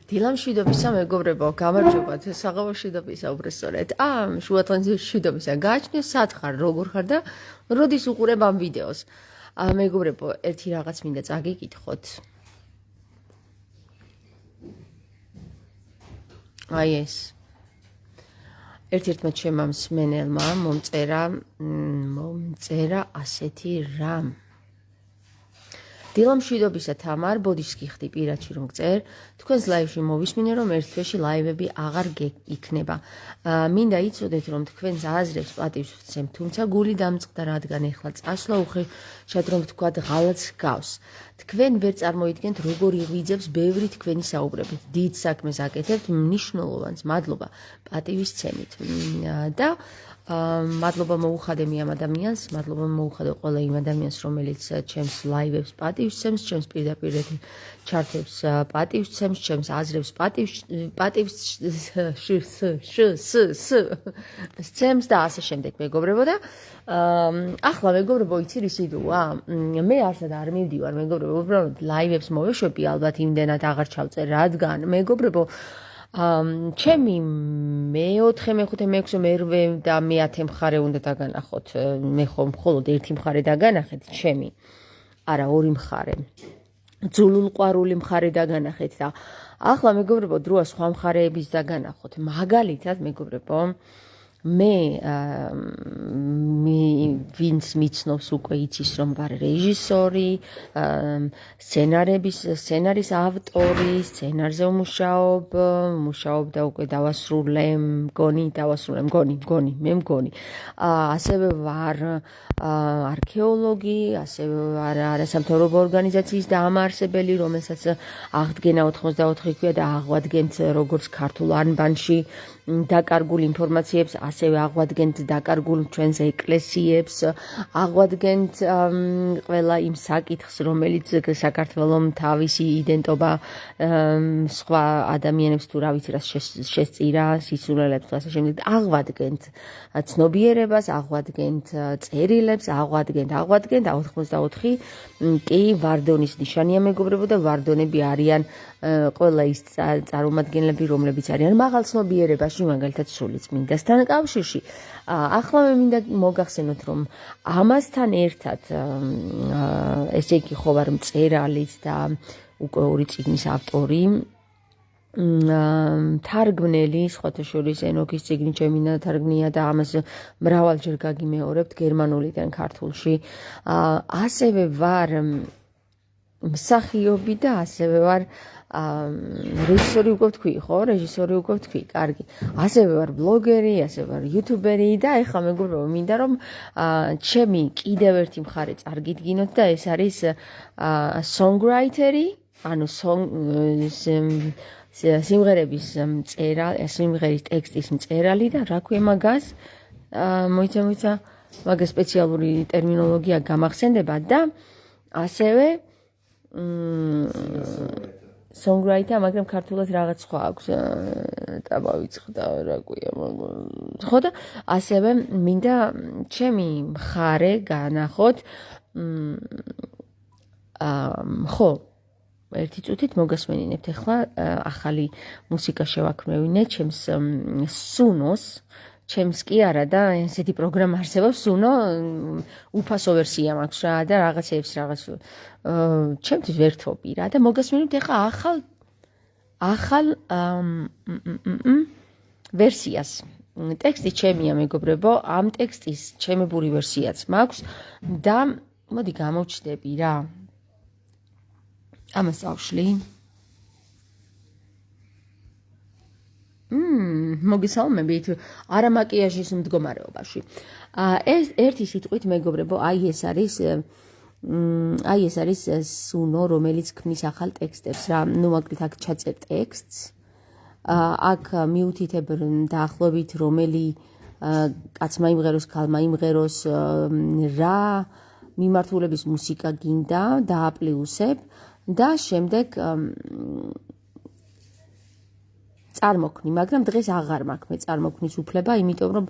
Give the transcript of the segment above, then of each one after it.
დილამშვიდობისა მეგობრებო, გამარჯობათ, საღამო მშვიდობისა უბრალოდ. შუადღეზე მშვიდობისა გააჩნია, სად ხარ, როგორ ხარ და როდის უყურებ ამ ვიდეოს. მეგობრებო, ერთი რაღაც მინდა წაგიკითხოთ. აი ეს. ერთ-ერთმა ჩემმა მსმენელმა მომწერა ასეთი რამ. დილამშვიდობისა თამარ, ბოდიშს გიხდი პირადში რომ გწერ, თქვენს ლაივში მოვისმინე რომ ერთ თვეში ლაივები აღარ იქნება. მინდა იცოდეთ რომ თქვენს აზრებს პატივს ვცემ, თუმცა გული დამწყდა, რადგან ეხლა წასვლა უხეშად რომ ვთქვათ ღალატს გავს. თქვენ ვერ წარმოიდგენთ როგორ იღვიძებს ბევრი თქვენი საუბრები. დიდ საქმეს აკეთებთ, მნიშვნელოვანს, მადლობა პატივისცემით. და მადლობა მოუხადე მე ამ ადამიანს, მადლობა მოუხადე ყველა იმ ადამიანს, რომელიც ჩემს ლაივებს პატივისცემს, ჩემს პირდაპირ ჩარტებს პატივისცემს, ჩემს აზრებს პატივისცემს და ასე შემდეგ, მეგობრებო და ახლა მეგობრებო, იცი რის იდეა? მე არსად არ მივდივარ, მეგობრებო, უბრალოდ ლაივებს მოვეშვები, ალბათ იმდენად აღარ ჩავწერ, რადგან მეგობრებო ჩემი მე-4, მე-5, მე-6, მე-8 და მე-10 მხარე უნდა დაგანახოთ. მე ხომ მხოლოდ ერთი მხარე დაგანახეთ, ჩემი. არა, ორი მხარე. ძულულყვარული მხარე დაგანახეთ და ახლა მეგობრებო, დროა სხვა მხარეების დაგანახოთ. მაგალითად, მეგობრებო, მე ვინც მიცნობს უკვე იცის რომ ვარ რეჟისორი, სცენარის ავტორი, სცენარზე მუშაობდა უკვე დავასრულე, მგონი. ასევე ვარ არქეოლოგი, ასევე ვარ არასამთავრობო ორგანიზაციის დაამარსებელი, რომელსაც აღდგენა 84 ქვია და აღვადგენთ როგორც ქართულ ანბანში დაკარგულ ინფორმაციებს, ასევე აღვადგენთ დაკარგულ ჩვენს ეკლესიებს, აღვადგენთ ყველა იმ საკითხს, რომელიც საქართველოს თავისი იდენტობა სხვა ადამიანებს თუ რა ვიცი რა შესწირა, სისულელებს ასე შემდეგ. აღვადგენთ ცნობიერებას, აღვადგენთ წერილებს, აღვადგენთ 84 კი ვარდონის ნიშანია მეგობრებო და ვარდონები არიან ყველა ის წარმომადგენლები, რომლებიც არიან მაღალ ცნობიერებაში, მაგალითად სული წმინდასთან კავშირში. ახლა მე მინდა მოგახსენოთ, რომ ამასთან ერთად ესე იგი ხო ვარ მწერალიც და უკვე 2 წიგნის ავტორი, თარგმნელი, სხვათა შორის ენოქის წიგნი ჩემი დათარგმნია და ამას მრავალჯერ გაგიმეორებთ გერმანულიდან ქართულში. ასევე ვარ მსახიობი და ასევე ვარ რეჟისორი უკვე ვთქვი, ხო? რეჟისორი უკვე ვთქვი, კარგი. ასევე ვარ ბლოგერი, ასევე ვარ იუთუბერი და ეხლა მეგობრებო, მინდა რომ ჩემი კიდევ ერთი მხარე წარგიდგინოთ და ეს არის songwriter-ი, ანუ სიმღერების სიმღერის ტექსტის მწერალი და რა ქვია მაგას? მოიცა მაგას სპეციალური ტერმინოლოგია გამახსენდება და ასევე songwriter, მაგრამ ქართულად რაღაც სხვა აქვს. დავავიწყდა რა ქვია ხო და ასევე მინდა ჩემი მხარე განახოთ. ხო, ერთი წუთით მოგასმენინებთ ახლა ახალი მუსიკა შევაქმნევინე ჩემს სუნოს. ჩემს კი არა და ესეთი პროგრამა არსებობს სუნო, უფასო ვერსია მაქვს რა და რაღაცეებს ჩემთვის ვერთობი რა და მოგასმენებთ ახლა ახალ ვერსიას. ტექსტი ჩემია მეგობრებო, ამ ტექსტის ჩემებური ვერსიაც მაქვს და მოდი გამოვჩდები რა. ამას ავშლი. მოგესალმებით არა მაკიაჟის მდგომარეობაში. ეს ერთი სიტყვით მეგობრებო, აი ეს არის სუნო, რომელიც ქმნის ახალ ტექსტებს რა. ნუ მაგალითად აქ ჩაწერ ტექსტს. აქ მიუთითებ დაახლოებით რომელი კაცმა იმღეროს, ქალმა იმღეროს, რა მიმართულების მუსიკა გინდა, დააპლიუსებ და შემდეგ წარმოქმნი, მაგრამ დღეს აღარ მაქვს მე წარმოქმნის უფლება, იმიტომ რომ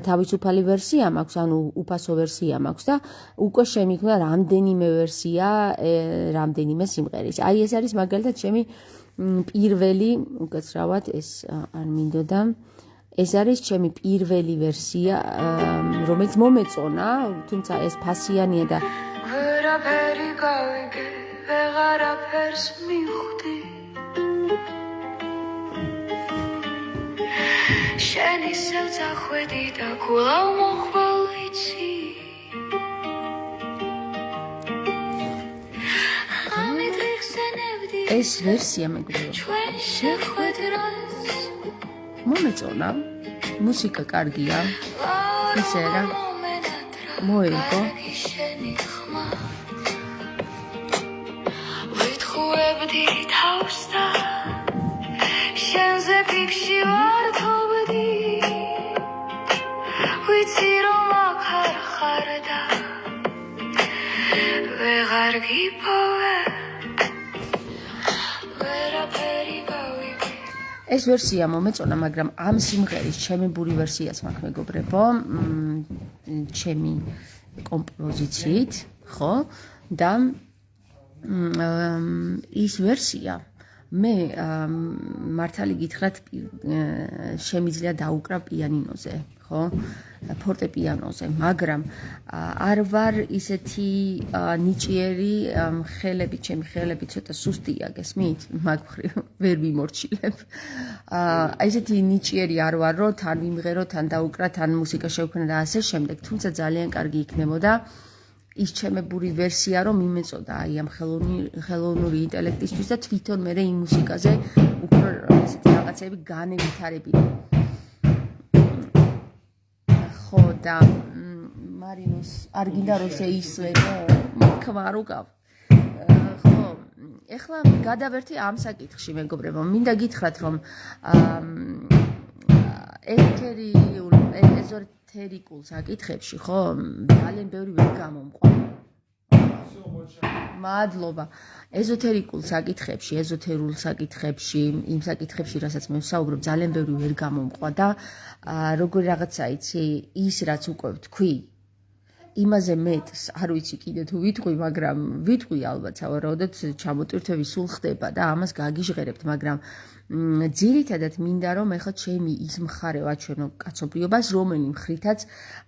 თავისუფალი ვერსია მაქვს, ანუ უფასო ვერსია მაქვს და უკვე შემიქმნა რამდენიმე ვერსია, რამდენიმე სიმღერის. აი ეს არის მაგალითად ჩემი პირველი უკაცრავად ეს არ მინდოდა ეს არის ჩემი პირველი ვერსია რომელიც მომეწონა თუმცა ეს ფასიანია და ვერაფერი გავიგე ვეღარაფერს მივხვდი შენი სელცა ხვედი და გულავ მოხვალიცი ეს ვერსია მეგობრებო მომეწონა მუსიკა კარგია ისე რა მოიგო ვითხუებდი თავს და შენზე ფიქში ვარ თოვდი ვიცი რომ ახარ ხარ და ვეღარ გიპოვე ეს ვერსია მომეწონა, მაგრამ ამ სიმღერის ჩემებური ვერსიაც მაქვს მეგობრებო, ჩემი კომპოზიციით, ხო? და ის ვერსია მე მართალი გითხრათ შემიძლია დაუკრა პიანინოზე, ხო? ფორტეპიანოზე, მაგრამ არ ვარ ისეთი ნიჭიერი ხელები, ჩემი ხელები ცოტა სუსტია, გესმით? მაგ მხრივ ვერ მიმორჩილებ. ესეთი ნიჭიერი არ ვარ, რომ თან ვიმღერო, თან დაუკრა, თან მუსიკა შევქმნა და ასე შემდეგ, თუმცა ძალიან კარგი იქნებოდა ის ჩემებური ვერსია, რომ მიმეწოდა აი ამ ხელოვნური ინტელექტისთვის და თვითონ მე იმ მუსიკაზე უფრო ესეთი რაღაცები განევითარებინა. ხო და მარინოს არ გინდა რომ შეისვენო თქმა არ უკავ ხო ეხლა გადავერთე ამ საკითხში მეგობრებო მინდა გითხრათ რომ ეზოთერიკულ საკითხებში ხო ძალიან ბევრი ვერ გამომყვა მადლობა ეზოთერიკულ საკითხებში ეზოთერულ საკითხებში იმ საკითხებში რასაც მე ვსაუბრობ ძალიან ბევრი ვერ გამომყვა და როგორი რაღაცა იცი ის რაც უკვე ვთქვი იმაზე მეტს არ ვიცი კიდე თუ ვიტყვი მაგრამ ვიტყვი ალბათ სავარაუდოდ ჩამოტვირთვები სულ ხდება და ამას გაგიჟღერებთ მაგრამ ძირითადად მინდა რომ ეხლა ჩემი ის მხარე ვაჩვენო კაცობრიობას რომელი მხრითაც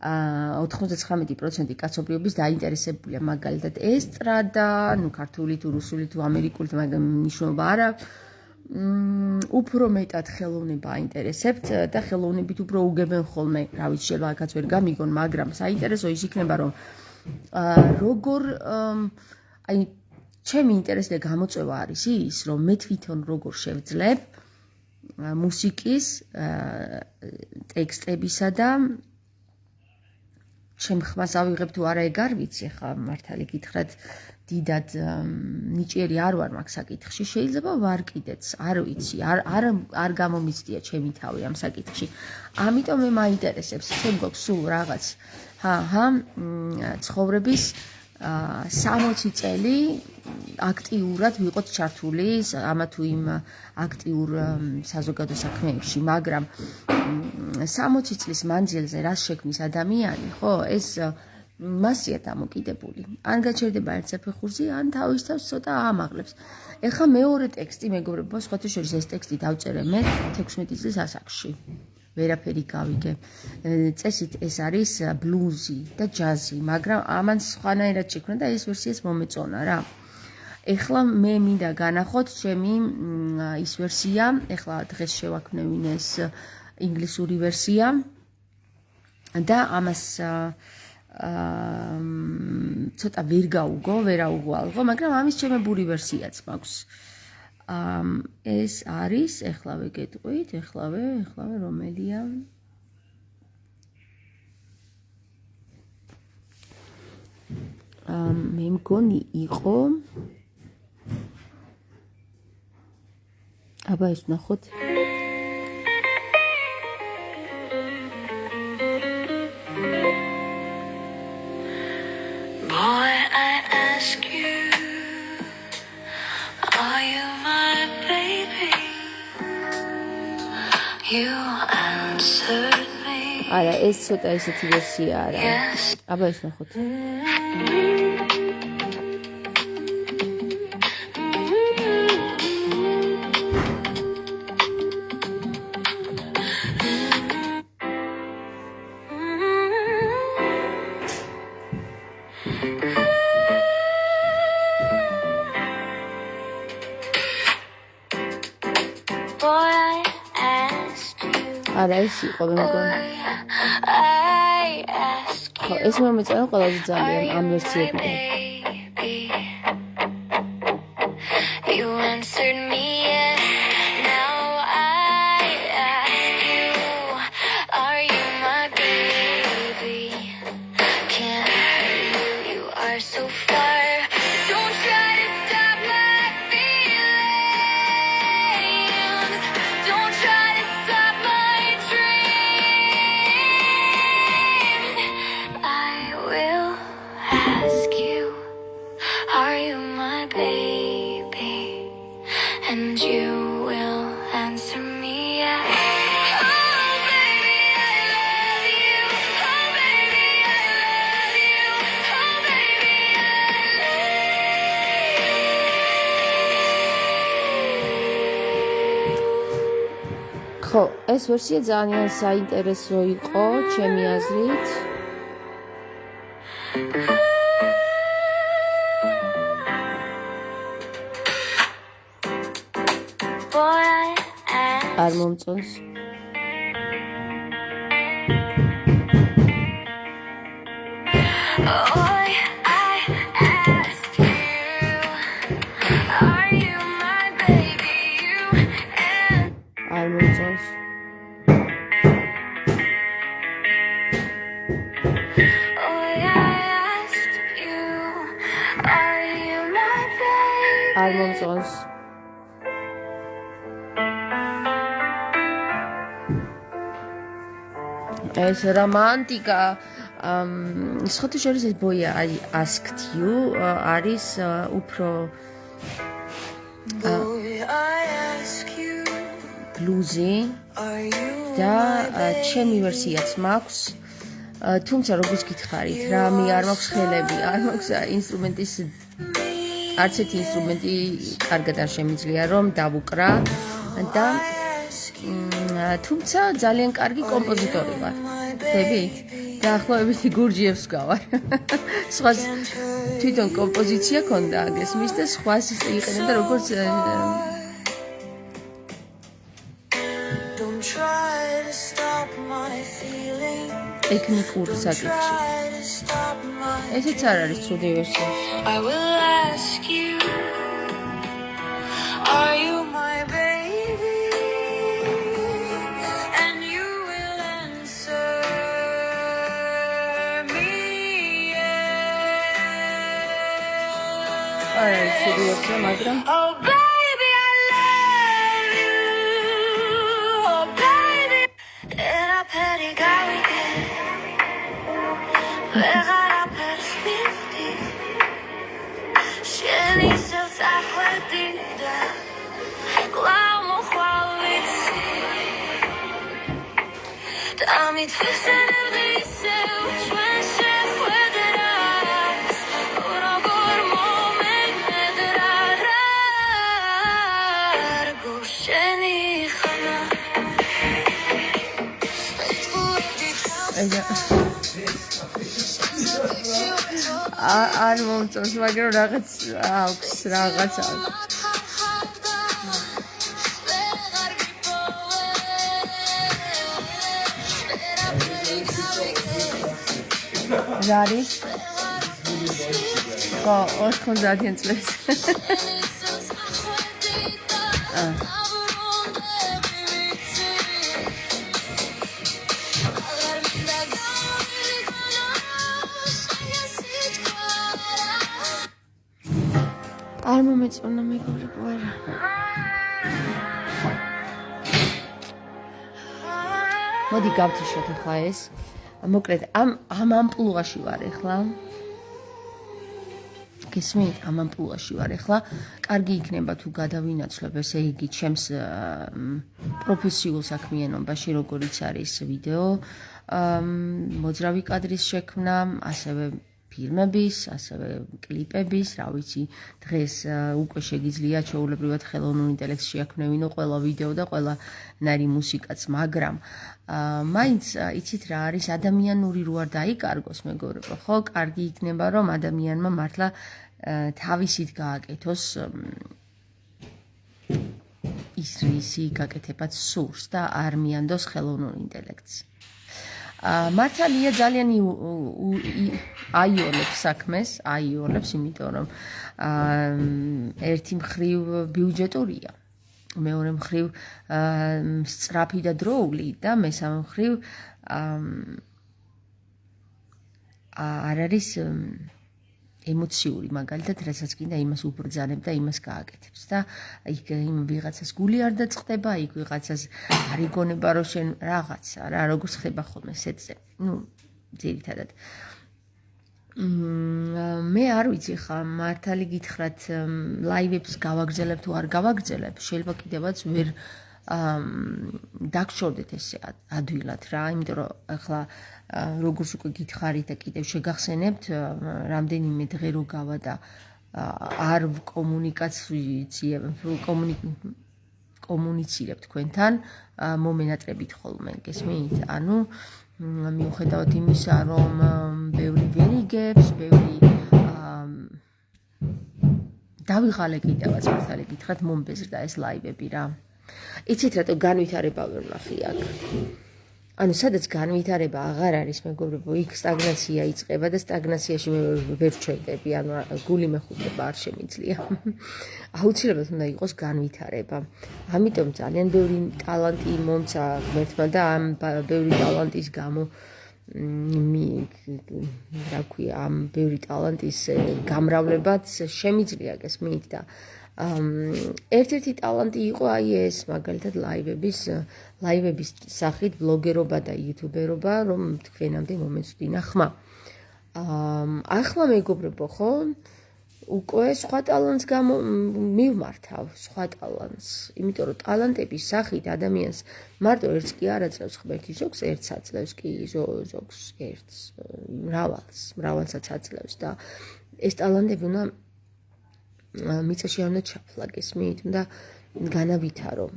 99% კაცობრიობის დაინტერესებულია მაგალითად ესტრადა ნუ ქართული თუ რუსული თუ ამერიკული მაგრამ მნიშვნელობა არა უფრო მეტად ხელოვნება აინტერესებთ და ხელოვნებით უფრო უგებენ ხოლმე რა ვიცი შეიძლება აქაც ვერ გამიგონ მაგრამ საინტერესო ის იქნება რომ როგორ აი ჩემი ინტერესი და გამოწვევა არის ის რომ მე თვითონ როგორ შევძლებ მუსიკის ტექსტებისა და ჩემ ხმას ავიღებ თუ არა ეგ არ ვიცი ხა მართალი გითხრათ დიდად ნიჭიერი არ ვარ მაგ საკითხში შეიძლება ვარ კიდეც არ ვიცი არ გამომიცდია ჩემი თავი ამ საკითხში ამიტომ მე მაინტერესებს ჩემ გვაქვს სულ რაღაც ცხოვრების 60 წელი აქტიურად ვიყოთ ჩართული ამა თუ იმ აქტიურ საზოგადო საქმეებში მაგრამ 60 წლის მანძილზე რას შექმნის ადამიანი ხო ეს მასია დამოკიდებული ან გაჩერდება ერთ საფეხურზე ან თავის თავს ცოტა ამაღლებს ეხლა მეორე ტექსტი მეგობრებო სხვათა შორის ეს ტექსტი დავწერე მე 16 წლის ასაკში ვერაფერი გავიგე წესით ეს არის ბლუზი და ჯაზი მაგრამ ამან სხვანაირად შექმნა და ეს ვერსიაც მომეწონა რა ეხლა მე მინდა განახოთ ჩემი ის ვერსია ეხლა დღეს შევაქმნევინე ეს ინგლისური ვერსია და ამას ცოტა ვერ გაუგო ვერაუღვალღო მაგრამ ამის ჩემებური ვერსიაც მაქვს ეს არის ეხლავე გეტყვით ეხლავე რომელია მე მგონი იყო აბა ეს ნახოთ არა ეს ცოტა ესეთი ვერსია არა აბა ეს ნახოთ არა ეს იყო მე მგონი. ხო, ეს მომეწონა ყველაზე ძალიან ამ ვერსიებიდან. You answered me yes. Now I ask you, are you my baby? Can't hurt you, you are so far. Don't try to stop my feelings. Don't try to stop my dreams. I will ask you, are you my baby? And you will answer me yes. Oh baby, I love you. Oh baby, I love you. Oh baby, I love you. ხო, ეს ვერსია ძალიან საინტერესო იყო, ჩემი აზრით. არ მომწონს. არ მომწონს. არ მომწონს. ეს რომანტიკა სხვათა შორის ეს boy I asked you არის უფრო ბლუზი და ჩემი ვერსიაც მაქვს თუმცა როგორც გითხარით რა მე არ მაქვს ხელები არ მაქვს ინსტრუმენტის არც ერთი ინსტრუმენტი კარგად არ შემიძლია რომ დავუკრა და თუმცა ძალიან კარგი კომპოზიტორი ვარ. ხდებით? დაახლოებით გურჯიევს გავარ. სხვა თვითონ კომპოზიცია ქონდა აგესმის და სხვა იყენებდა როგორც ტექნიკურ საკითხში. ესეც არ არის ცუდი ვერსია. I will ask you, are you my baby? And you will answer me yes. არა, ცუდი ვერსია, მაგრამ Oh baby, I love you. Oh baby. Era perigawike. Vegara perspiti. Sheni serca khwedida. Glamo khwalitsi. Damit fesenevdi se uchwenche khwederas. Urogor moment medrarar. Gosheni khana. არ მომწონს, მაგრამ რაღაც აქვს, რაღაც აქვს. რა არის? ხო, 90 წელს. არ მომეწონა მეგობრებო, არა. მოდი გავთიშოთ ახლა ეს. მოკლედ ამ ამპლუაში ვარ ახლა. გესმით, ამ ამპლუაში ვარ ახლა. კარგი იქნება თუ გადავინაცვლებ, ესე იგი, ჩემს პროფესიულ საქმიანობაში, როგორიც არის ვიდეო, მოძრავი კადრის შექმნა, ასევე ფილმების, ასევე კლიპების, რა ვიცი, დღეს უკვე შეგიძლია ჩვეულებრივად ხელოვნურ ინტელექტს შეაქმნევინო ყველა ვიდეო და ყველა ნაირი მუსიკაც, მაგრამ მაინც იცით რა არის ადამიანური რო არ დაიკარგოს მეგობრებო, ხო, კარგი იქნება რომ ადამიანმა მართლა თავისით გააკეთოს ის რისი გაკეთებაც სურს და არ მიანდოს ხელოვნურ ინტელექტს. მართალია ძალიან აიოლებს საქმეს, იმიტომ რომ ერთი მხრივ ბიუჯეტურია, მეორე მხრივ სწრაფი და დროული და მესამე მხრივ არ არის ემოციური, მაგალითად, რასაც კიდე იმას უბრძანებ და იმას გააკეთებს და იქ იმ ვიღაცას გული არ დაწყდება, იქ ვიღაცას არ იგონება რომ შენ რაღაცა რა, როგორც ხდება ხოლმე სეტზე. ძირითადად. მე არ ვიცი ხა, მართალი გითხრათ, ლაივებს გავაგრძელებ თუ არ გავაგრძელებ, შეიძლება კიდევაც ვერ დაგშორდეთ ესე ადვილად რა, იმიტომ რომ ახლა როგორც უკვე გითხარით და კიდევ შეგახსენებთ, რამდენიმე დღე რო გავა და არ კომუნიცირებ თქვენთან, მომენატრებით ხოლმე, გესმით? ანუ მიუხედავად იმისა, რომ ბევრი ვერ იგებს, ბევრი დავიღალე კიდევაც მართალი გითხრათ, მომბეზრდა ეს ლაივები რა. იცით რატო განვითარება ვერ ვნახი აქ? ანუ სადაც განვითარება აღარ არის, მეგობრებო, იქ სტაგნაცია იწყება და სტაგნაციაში მე ვერ ვჩერდები, ანუ გული მეხუთება არ შემიძლია. აუცილებლად უნდა იყოს განვითარება. ამიტომ ძალიან ბევრი ტალანტი მომცა ღმერთმა და ამ ბევრი ტალანტის გამო რა ქვია, ამ ბევრი ტალანტის გამრავლებაც შემიძლია გესმით და ერთ-ერთი ტალანტი იყო აი ეს, მაგალითად ლაივების სახით ბლოგერობა და იუთუბერობა, რომ თქვენამდე მომეწვდინა ხმა. ახლა მეგობრებო, ხო? უკვე სხვა ტალანტს მივმართავ, სხვა ტალანტს, იმიტომ რომ ტალანტების სახით ადამიანს მარტო ერთს კი არ აძლევს ღმერთი, ზოგს ერთს აძლევს კი, ზოგს ერთს, მრავალსაც აძლევს და ეს ტალანტები უნდა მიწაში არ უნდა ჩაფლა, გესმით? უნდა განავითარო.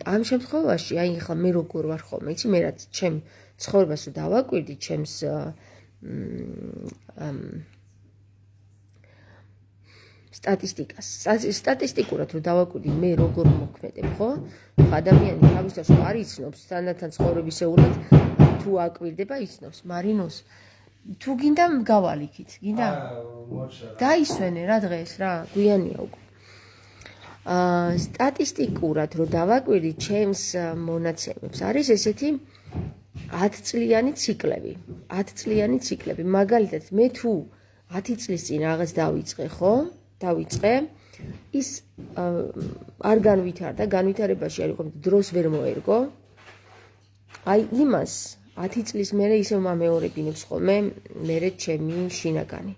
ამ შემთხვევაში, აი ახლა მე როგორ ვარ ხოლმე, იცი, მე რაც ჩემ ცხოვრებას რო დავაკვირდი, ჩემს სტატისტიკურად რო დავაკვირდი, მე როგორ მოქმედებ, ხო? ადამიანი თავისთავად არ იცნობს, თანდათან ცხოვრებისეულად თუ აკვირდება, იცნობს, მარინოს თუ გინდა გავალიქით, გინდა? დაისვენე რა დღეს რა, გვიანია უკვე. სტატისტიკურად რო დავაკვირდი ჩემს მონაცემებს, არის ესეთი 10 წლიანი ციკლები. მაგალითად, მე თუ 10 წლის წინ რაღაც დავიწყე, ის არ განვითარდა, განვითარებაში არ იყო, დროს ვერ მოერგო. აი იმას 10 წლის მერე ისევ მომეორებინებს ხოლმე, მერე ჩემი შინაგანი.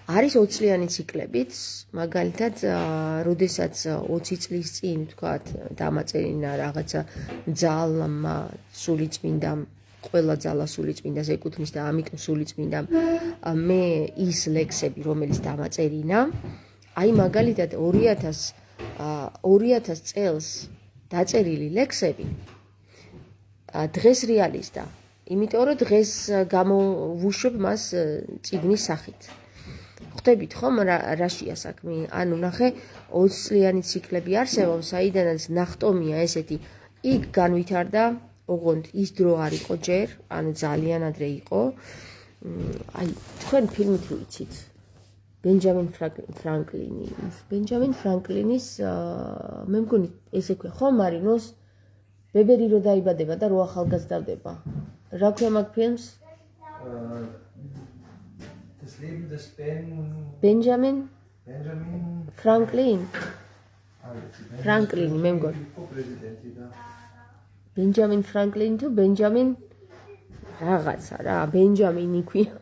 არის 20 წლიანი ციკლებით, მაგალითად, როდესაც 20 წლის წინ, თქვათ, დამაწერინა რაღაცა ძალმა სულიწმინდამ, ყველა ძალა სულიწმინდას ეკუთვნის და ამიტომ სულიწმინდამ მე ის ლექსები, რომელიც დამაწერინა, აი მაგალითად 2000 წელს დაწერილი ლექსები დღეს რეალიზდა, იმიტომ რომ დღეს გამოვუშვებ მას წიგნის სახით. ხვდებით ხომ რაშია საქმე? ანუ ნახე 20 წლიანი ციკლები არსებობს, საიდანაც ნახტომია ესეთი, იქ განვითარდა, ოღონდ ის დრო არ იყო ჯერ, ანუ ძალიან ადრე იყო. აი, თქვენ ფილმით ვიცით. ბენჯამინ ფრანკლინის მე მგონი ესე ქვია, ხო, მარინოს ბებერი რო დაიბადება და რო ახალგაზრდდება. რა ქვია მაგ ფილმს? Benjamin Franklin. Franklin, მე მგონი. Benjamin Franklin თუ Benjamin რაღაცა რა, ბენჯამინი ქვია.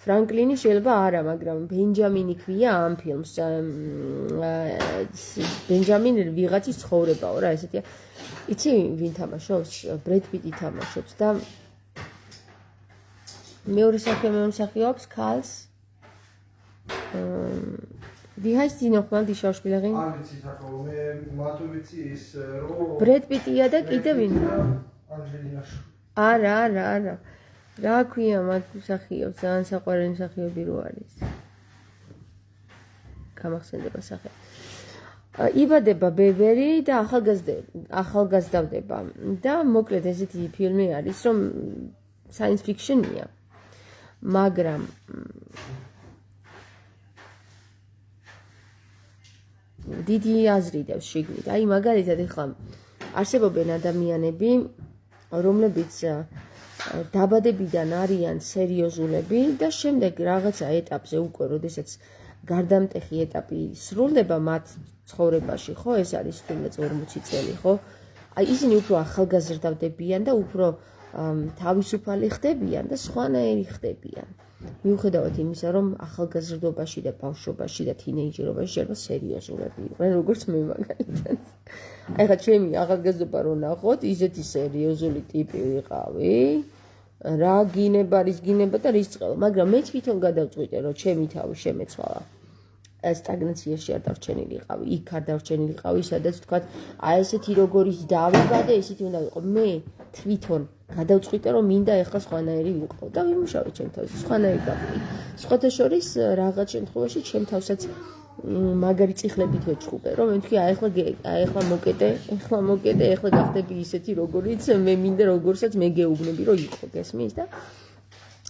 ფრანკლინი შეიძლება არა, მაგრამ ბენჯამინი ქვია ამ ფილმს. ბენჯამინ ვიღაცის ცხოვრებაო რა, ესეთია. იცი ვინ თამაშობს? ბრედ პიტი თამაშობს და მეორე სახე მომსახიობს ქალს. Wie heißt die nochmal, die Schauspielerin? ბრედ პიტია და კიდე ვინ? არა. რა ქვია მათ მსახიობს, ძალიან საყვარელი მსახიობი რო არის. გამახსენდება სახე. იბადება ბებერი და ახალგაზრდავდება და მოკლედ ესეთი ფილმი არის, რომ science fiction-ია, მაგრამ დიდი აზრი დავს შიგნით. აი მაგალითად ეხლა არსებობენ ადამიანები, რომლებიც დაბადებიდან არიან სერიოზულები და შემდეგ რაღაცა ეტაპზე უკვე, როდესაც გარდამტეხი ეტაპი სრულდება მათ ცხოვრებაში, ხო, ეს არის 40 წელი, ხო? აი ისინი უფრო ახალგაზრდავდებიან და უფრო თავისუფალი ხდებიან და სხვანაირი ხდებიან. მიუხედავად იმისა, რომ ახალგაზრდობაში და ბავშვობაში და თინეიჯერობაში შეიძლება სერიოზულები იყვნენ, როგორც მე მაგალითად. აი ხა ჩემი ახალგაზრდობა რო ნახოთ, ისეთი სერიოზული ტიპი ვიყავი, რა გინება არის გინება და რის წყელა, მაგრამ მე თვითონ გადავწყვიტე, რომ ჩემი თავი შემეცვალა. სტაგნაციაში არ დარჩენილიყავი, იქ არ დარჩენილიყავი, სადაც თქვა, აი ესეთი როგორიც დავიბადე, ესეთი უნდა ვიყო. მე თვითონ გადავწყვიტე, რომ მინდა ეხლა სხვანაირი ვიყო და ვიმუშავე ჩემ თავზე, სხვანაირი გავხდი. სხვათა შორის რაღაც შემთხვევაში ჩემ თავსაც მაგარი წიხლებით ვეჭყუყე, რომ მე თქვი, აი ეხლა მოკეტე, ეხლა გახდები ისეთი, როგორიც მე მინდა, როგორცაც მე გეუბნები, რომ იყო, გესმის და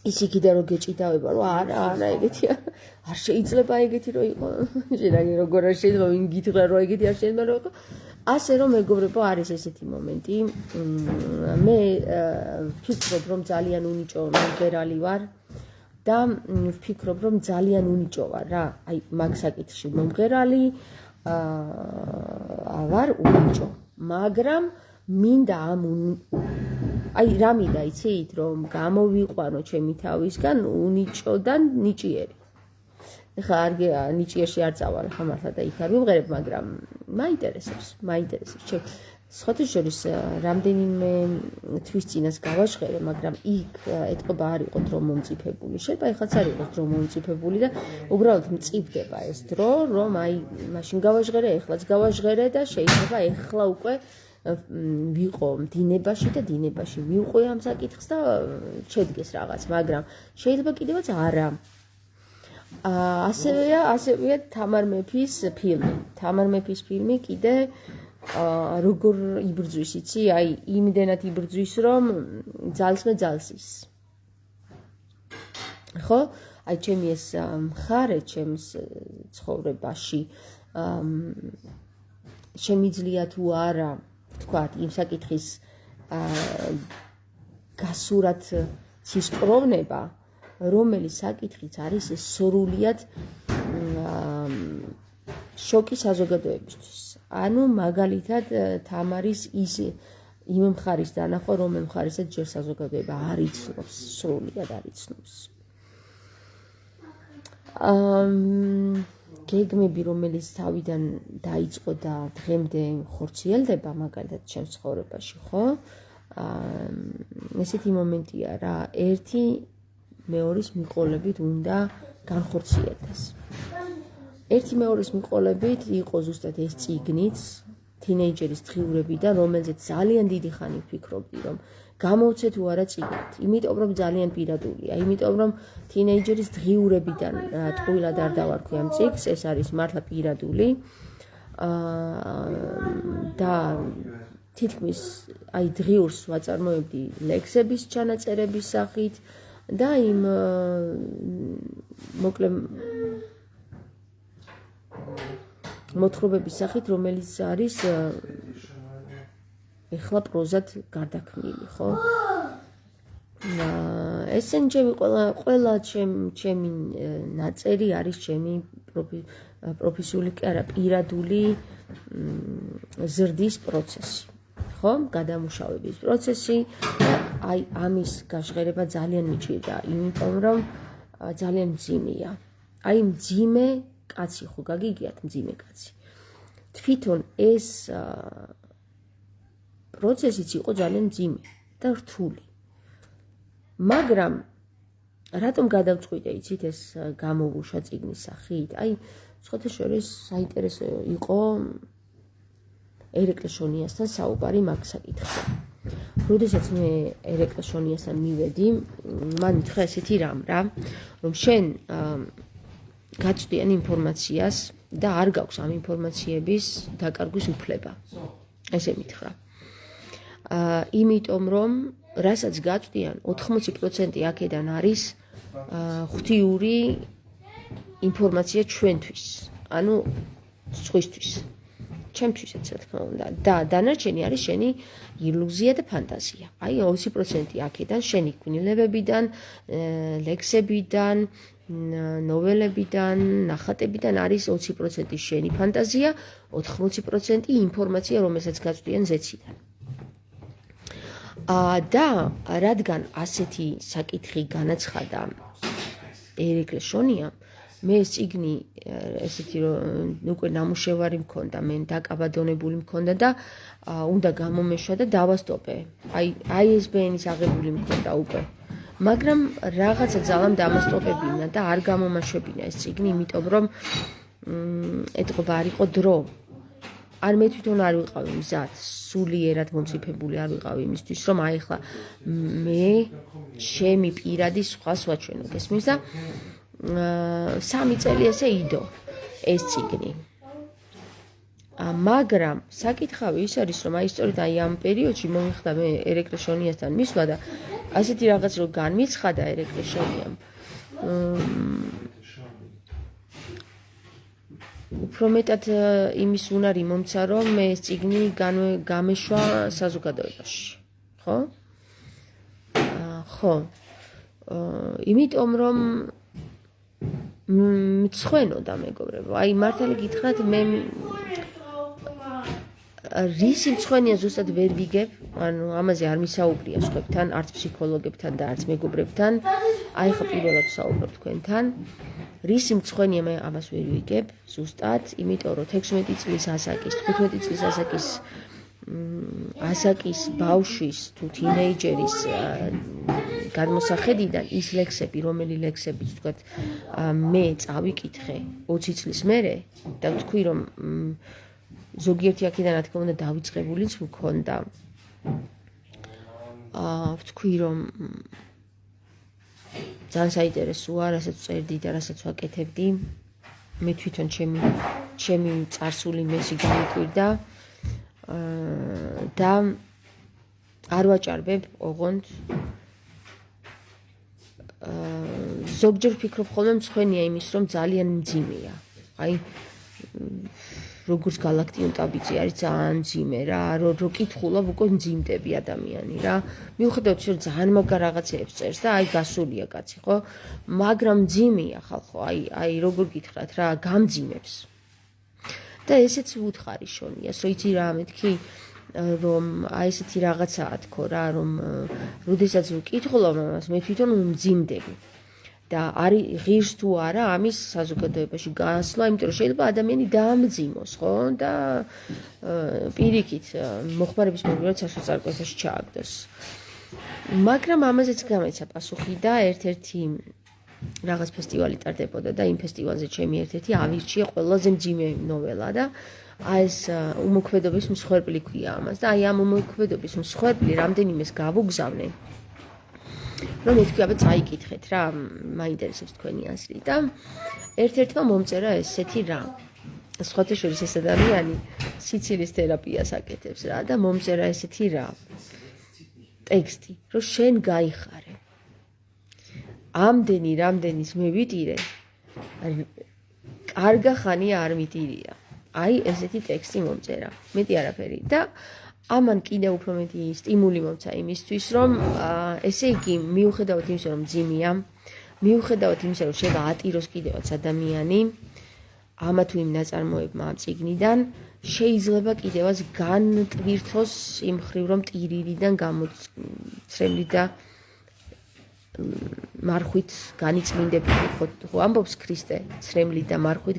ის იქიდან რომ გეჭიდავება, რომ არა, ეგეთი არ შეიძლება ეგეთი რომ იყო. შეიძლება როგორ არ შეიძლება ვინ გითხრა რომ ეგეთი არ შეიძლება რომ იყო. ასე რომ მეგობრებო, არის ესეთი მომენტი. მე ვფიქრობ, რომ ძალიან უნიჭო მომღერალი ვარ და ვფიქრობ, რომ ძალიან უნიჭო ვარ რა. აი მაგ საკითხში მომღერალი ვარ უნიჭო, მაგრამ მინდა აი რა მინდა იცით, რომ გამოვიყვანო ჩემი თავისგან უნიჭოდან ნიჭიერი. ეხლა არ ნიჭიერში არ წავალ, ხა მართლა და იქ არ ვიმღერებ, მაგრამ მაინტერესებს. სხვათა შორის რამდენიმე თვის წინას გავაჟღერე, მაგრამ იქ ეთყობა არ იყო დრო მომწიფებული. შეიძლება ეხლაც არ იყოს დრო მომწიფებული და უბრალოდ მწიფდება ეს დრო, რომ აი მაშინ გავაჟღერე, ეხლაც გავაჟღერე და შეიძლება ეხლა უკვე ვიყო დინებაში და დინებაში ვიყვე ამ საკითხს და შედგეს რაღაც, მაგრამ შეიძლება კიდევაც არა. ასევეა თამარ მეფის ფილმი. თამარ მეფის ფილმი კიდე როგორ იბრძვის, იცი? აი იმდენად იბრძვის, რომ ძალსმე ძალსის. ხო? აი ჩემი ეს მხარე ჩემს ცხოვრებაში შემიძლია თუ არა თქვათ იმ საკითხის გასურად ცისკროვნება, რომელიც საკითხიც არის სრულიად შოკი საზოგადოებისთვის. ანუ მაგალითად თამარის იმ მხარის დანახვა, რომელ მხარესაც ჯერ საზოგადოება არ იცნობს, სრულიად არ იცნობს. გეგმები, რომელიც თავიდან დაიწყო და დღემდე ხორციელდება, მაგალითად ჩემს ცხოვრებაში, ხო? ესეთი მომენტია რა, ერთი მეორის მიყოლებით უნდა განხორციელდეს. ერთი მეორის მიყოლებით იყო ზუსტად ეს წიგნიც, თინეიჯერის დღიურებიდან, რომელზეც ძალიან დიდი ხანი ვფიქრობდი, რომ გამოვცე თუ არა წიგნით. იმიტომ რომ ძალიან პირადულია, იმიტომ რომ თინეიჯერის დღიურებიდან ტყუილად არ დავარქვი ამ წიგნს, ეს არის მართლა პირადული. და თითქმის აი დღიურს ვაწარმოებდი ლექსების ჩანაწერების სახით და იმ მოკლე მოთხრობების სახით, რომელიც არის ეხლა პროზად გარდაქმნილი, ხო? ესენი ჩემი ყველა ჩემი ნაწერი არის ჩემი პროფესიული კი არა, პირადული ზრდის პროცესი, ხო? გადამუშავების პროცესი და აი ამის გაჟღერება ძალიან მიჭირდა, იმიტომ რომ ძალიან მძიმეა. აი მძიმე კაცი ხო გაგიგიათ, მძიმე კაცი. თვითონ ეს პროცესიც იყო ძალიან მძიმე და რთული. მაგრამ რატომ გადავწყვიტე, იცით, ეს გამოვუშვა წიგნის სახით? აი, სხვათა შორის საინტერესო იყო ერეკლე შონიასთან საუბარი მაგ საკითხზე. როდესაც მე ერეკლე შონიასთან მივედი, მან მითხრა ესეთი რამ რა, რომ შენ გაწვდიან ინფორმაციას და არ გაქვს ამ ინფორმაციების დაკარგვის უფლება. ესე მითხრა. იმიტომ რომ რასაც გაწვდიან 80% აქედან არის ღვთიური ინფორმაცია ჩვენთვის, ანუ სხვისთვის. ჩემთვისაც რა თქმა უნდა და დანარჩენი არის შენი ილუზია და ფანტაზია. აი 20% აქედან შენი ქმნილებებიდან, ლექსებიდან, ნოველებიდან, ნახატებიდან არის 20% შენი ფანტაზია, 80% ინფორმაცია, რომელსაც გაწვდიან ზეციდან. და რადგან ასეთი საკითხი განაცხადა ერეკლე შონიამ, მე ეს წიგნი ესეთი რომ უკვე ნამუშევარი მქონდა, მე დაკაბადონებული მქონდა და უნდა გამომეშვა და დავასტოპე. აი ISBN-ის აღებული მქონდა უკვე. მაგრამ რაღაცა ძალამ დამასტოპებინა და არ გამომაშვებინა ეს წიგნი, იმიტომ რომ ეთყობა არ იყო დრო. არ მე თვითონ არ ვიყავი მზად, სულიერად მომწიფებული არ ვიყავი იმისთვის, რომ აი ხლა მე ჩემი პირადი სხვას ვაჩვენო, გესმის და 3 წელი ესე იდო ეს წიგნი. მაგრამ საკითხავი ის არის, რომ აი სწორედ აი ამ პერიოდში მომიხდა მე ერეკლე შონიასთან მისვლა და ასეთი რაღაც რო განმიცხადა ერეკლე შონიამ. უფრო მეტად იმის უნარი მომცა, რომ მე ეს წიგნი გამეშვა საზოგადოებაში, ხო? ხო. იმიტომ რომ მცხვენოდა მეგობრებო. აი მართალი გითხრათ, მე რისი მცხვენია ზუსტად ვერ ვიგებ, ანუ ამაზე არ მისაუბრია სხვებთან, არც ფსიქოლოგებთან და არც მეგობრებთან. აი ხა პირველად ვსაუბრობ თქვენთან. რისი მცხვენია მე ამას ვერ ვიგებ ზუსტად, იმიტომ რომ 16 წლის ასაკის, 15 წლის ასაკის ბავშვის თუ თინეიჯერის გადმოსახედიდან ის ლექსები, რომელი ლექსებიც თქვათ მე წავიკითხე 20 წლის მერე და ვთქვი რომ ზოგიერთი აქედან რა თქმა უნდა დავიწყებულიც მქონდა. ვთქვი რომ ძალიან საინტერესოა, რასაც წერდი და რასაც ვაკეთებდი. მე თვითონ ჩემი წარსული მესი გამიკვირდა და არ ვაჭარბებ ოღონდ ზოგჯერ ვფიქრობ ხოლმე მცხვენია იმის, რომ ძალიან მძიმეა. აი როგორც galaktion ტაბიძე არის ძალიან მძიმე რა, რო კითხულობ უკვე მძიმდები ადამიანი რა. მიუხედავად რომ ძალიან მაგარ რაღაცეებს წერს და აი გასულია კაცი, ხო? მაგრამ მძიმეა ხალხო, აი როგორ გითხრათ რა, გამძიმებს. და ესეც ვუთხარი შონიას, რომ იცი რა მეთქი, რომ აი ესეთი რაღაცაა თქო რა, რომ როდესაც ვკითხულობ ამას, მე თვითონ მძიმდები. და არის ღირს თუ არა ამის საზოგადოებაში გასვლა, იმიტომ რომ შეიძლება ადამიანი დაამძიმოს, ხო? და პირიქით მოხმარების მოგივარად საშუალებას ჩააგდოს. მაგრამ ამაზეც გამეცა პასუხი და ერთ-ერთი რაღაც ფესტივალი ტარდებოდა და იმ ფესტივალზე ჩემი ერთ-ერთი ავირჩია ყველაზე მძიმე ნოველა და აი ეს უმოქმედობის მსხვერპლი ქვია ამას და აი ამ უმოქმედობის მსხვერპლი რამდენიმეს გავუგზავნე. რომ მეთქვი აბა წაიკითხეთ რა, მაინტერესებს თქვენი აზრი და ერთ-ერთმა მომწერა ესეთი რა. სხვათა შორის ეს ადამიანი სიცილის თერაპიას აკეთებს რა და მომწერა ესეთი რა. ტექსტი, რომ შენ გაიხარე. რამდენის მე ვიტირე, კარგა ხანია არ მიტირია. აი ესეთი ტექსტი მომწერა. მეტი არაფერი და ამან კიდევ უფრო მეტი სტიმული მომცა იმისთვის, რომ ესე იგი მიუხედავად იმისა, რომ მძიმეა, მიუხედავად იმისა, რომ შეიძლება ატიროს კიდევაც ადამიანი, ამა თუ იმ ნაწარმოებმა ამ წიგნიდან, შეიძლება კიდევაც განტვირთოს იმ მხრივ, რომ ტირირიდან გამოცრემლი და მარხვით განიწმინდებითო, ხო ამბობს ქრისტე, ცრემლი და მარხვით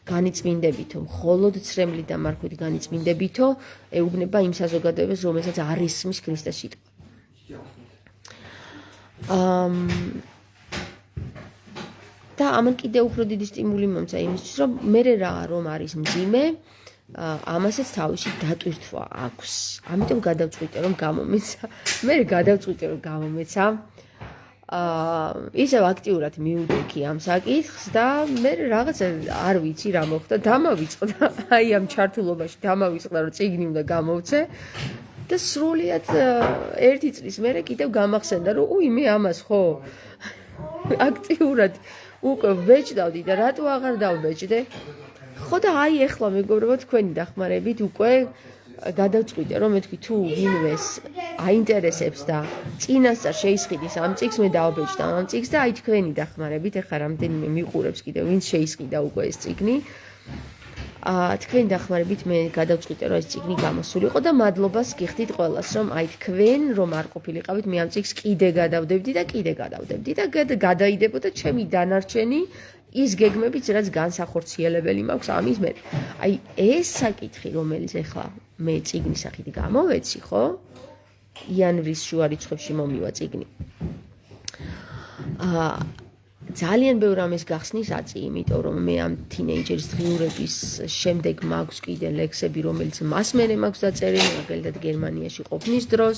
განიწმინდებითო, მხოლოდ ცრემლი და მარხვით განიწმინდებითო ეუბნება იმ საზოგადოებას, რომელსაც არ ისმის ქრისტეს სიტყვა. და ამან კიდევ უფრო დიდი სტიმული მომცა იმისთვის, რომ მე რომ არის მძიმე, ამასაც თავისი დატვირთვა აქვს. ამიტომ გადავწყვიტე რომ გამომეცა. მე გადავწყვიტე რომ გამომეცა. ისევ აქტიურად მივდექი ამ საკითხს და მე რაღაცა არ ვიცი რა მოხდა, დამავიწყდა აი ამ ჩართულობაში დამავიწყდა რომ წიგნი უნდა გამოვცე და სრულიად ერთი წლის მერე კიდევ გამახსენდა რომ უი მე ამას ხო აქტიურად უკვე ვბეჭდავდი და რატო აღარ დავბეჭდე ხო და აი ეხლა მეგობრებო თქვენი დახმარებით უკვე გადავწყვიტე რომ მე თქვი თუ ვინმეს აინტერესებს და წინასწარ შეისყიდის ამ წიგნს მე დავბეჭდა ამ წიგნს და აი თქვენი დახმარებით ეხლა რამდენიმე მიყურებს კიდევ ვინც შეისყიდა უკვე ეს წიგნი თქვენი დახმარებით მე გადავწყვიტე რომ ეს წიგნი გამოსულიყო და მადლობას გიხდით ყველას რომ აი თქვენ რომ არ ყოფილიყავით მე ამ წიგნს კიდე გადავდებდი და გადაიდებოდა ჩემი დანარჩენი ის გეგმებიც რაც განსახორციელებელი მაქვს ამის მე აი ეს საკითხი რომელიც ეხლა მე წიგნის სახით გამოვეცი ხო იანვრის შუა რიცხვებში მომივა წიგნი ძალიან ბევრ ამის გახსნის აწი, იმიტომ რომ მე ამ თინეიჯერის დღიურების შემდეგ მაქვს კიდე ლექსები, რომელიც მასმენე მაქვს დაწერილი, მაგალითად გერმანიაში ყოფნის დროს.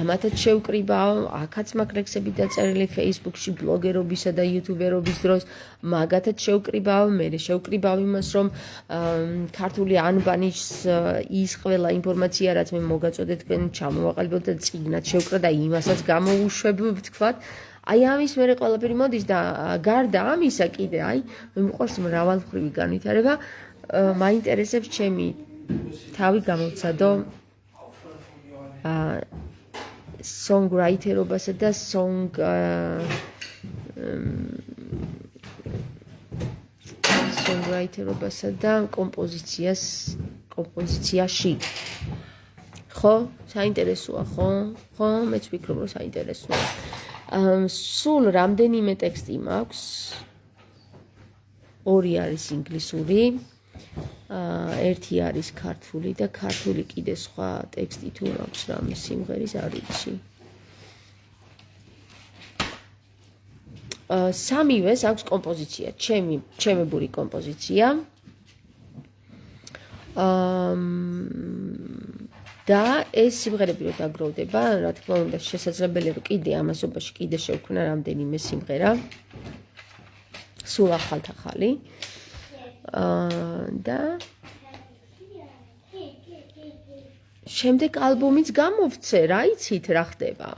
ამათაც შევკრიბავ, აქაც მაქვს ლექსები დაწერილი Facebook-ში ბლოგერობისა და იუთუბერობის დროს, მაგათაც შევკრიბავ, მე შევკრიბავ იმას, რომ ქართული ანბანის ის ყველა ინფორმაცია, რაც მე მოგაწოდეთ, თქვენ ჩამოვაყალიბოთ და წიგნად შევკრა და იმასაც გამოუშვებ, ვთქვათ. აი ამის მერე ყველაფერი მოდის და გარდა ამისა კიდე აი მე მიყვარს მრავალმხრივი განვითარება მაინტერესებს ჩემი თავი გამოვცადო songwriterობასა და songwriterობასა და კომპოზიციაში ხო საინტერესოა ხო მეც ვფიქრობ რომ საინტერესოა სულ რამდენიმე ტექსტი მაქვს ორი არის ინგლისური ერთი არის ქართული და ქართული კიდე სხვა ტექსტი თუ მაქვს რამე სიმღერის არ ვიცი სამივეს აქვს კომპოზიცია ჩემებური კომპოზიცია და ეს სიმღერები რო დაგროვდება, რა თქმა უნდა, შესაძლებელია რომ კიდე ამასობაში კიდე შევქმნა რამდენიმე სიმღერა. სულ ახალ-ახალი. და შემდეგ ალბომიც გამოვცე, რა იცით რა ხდება.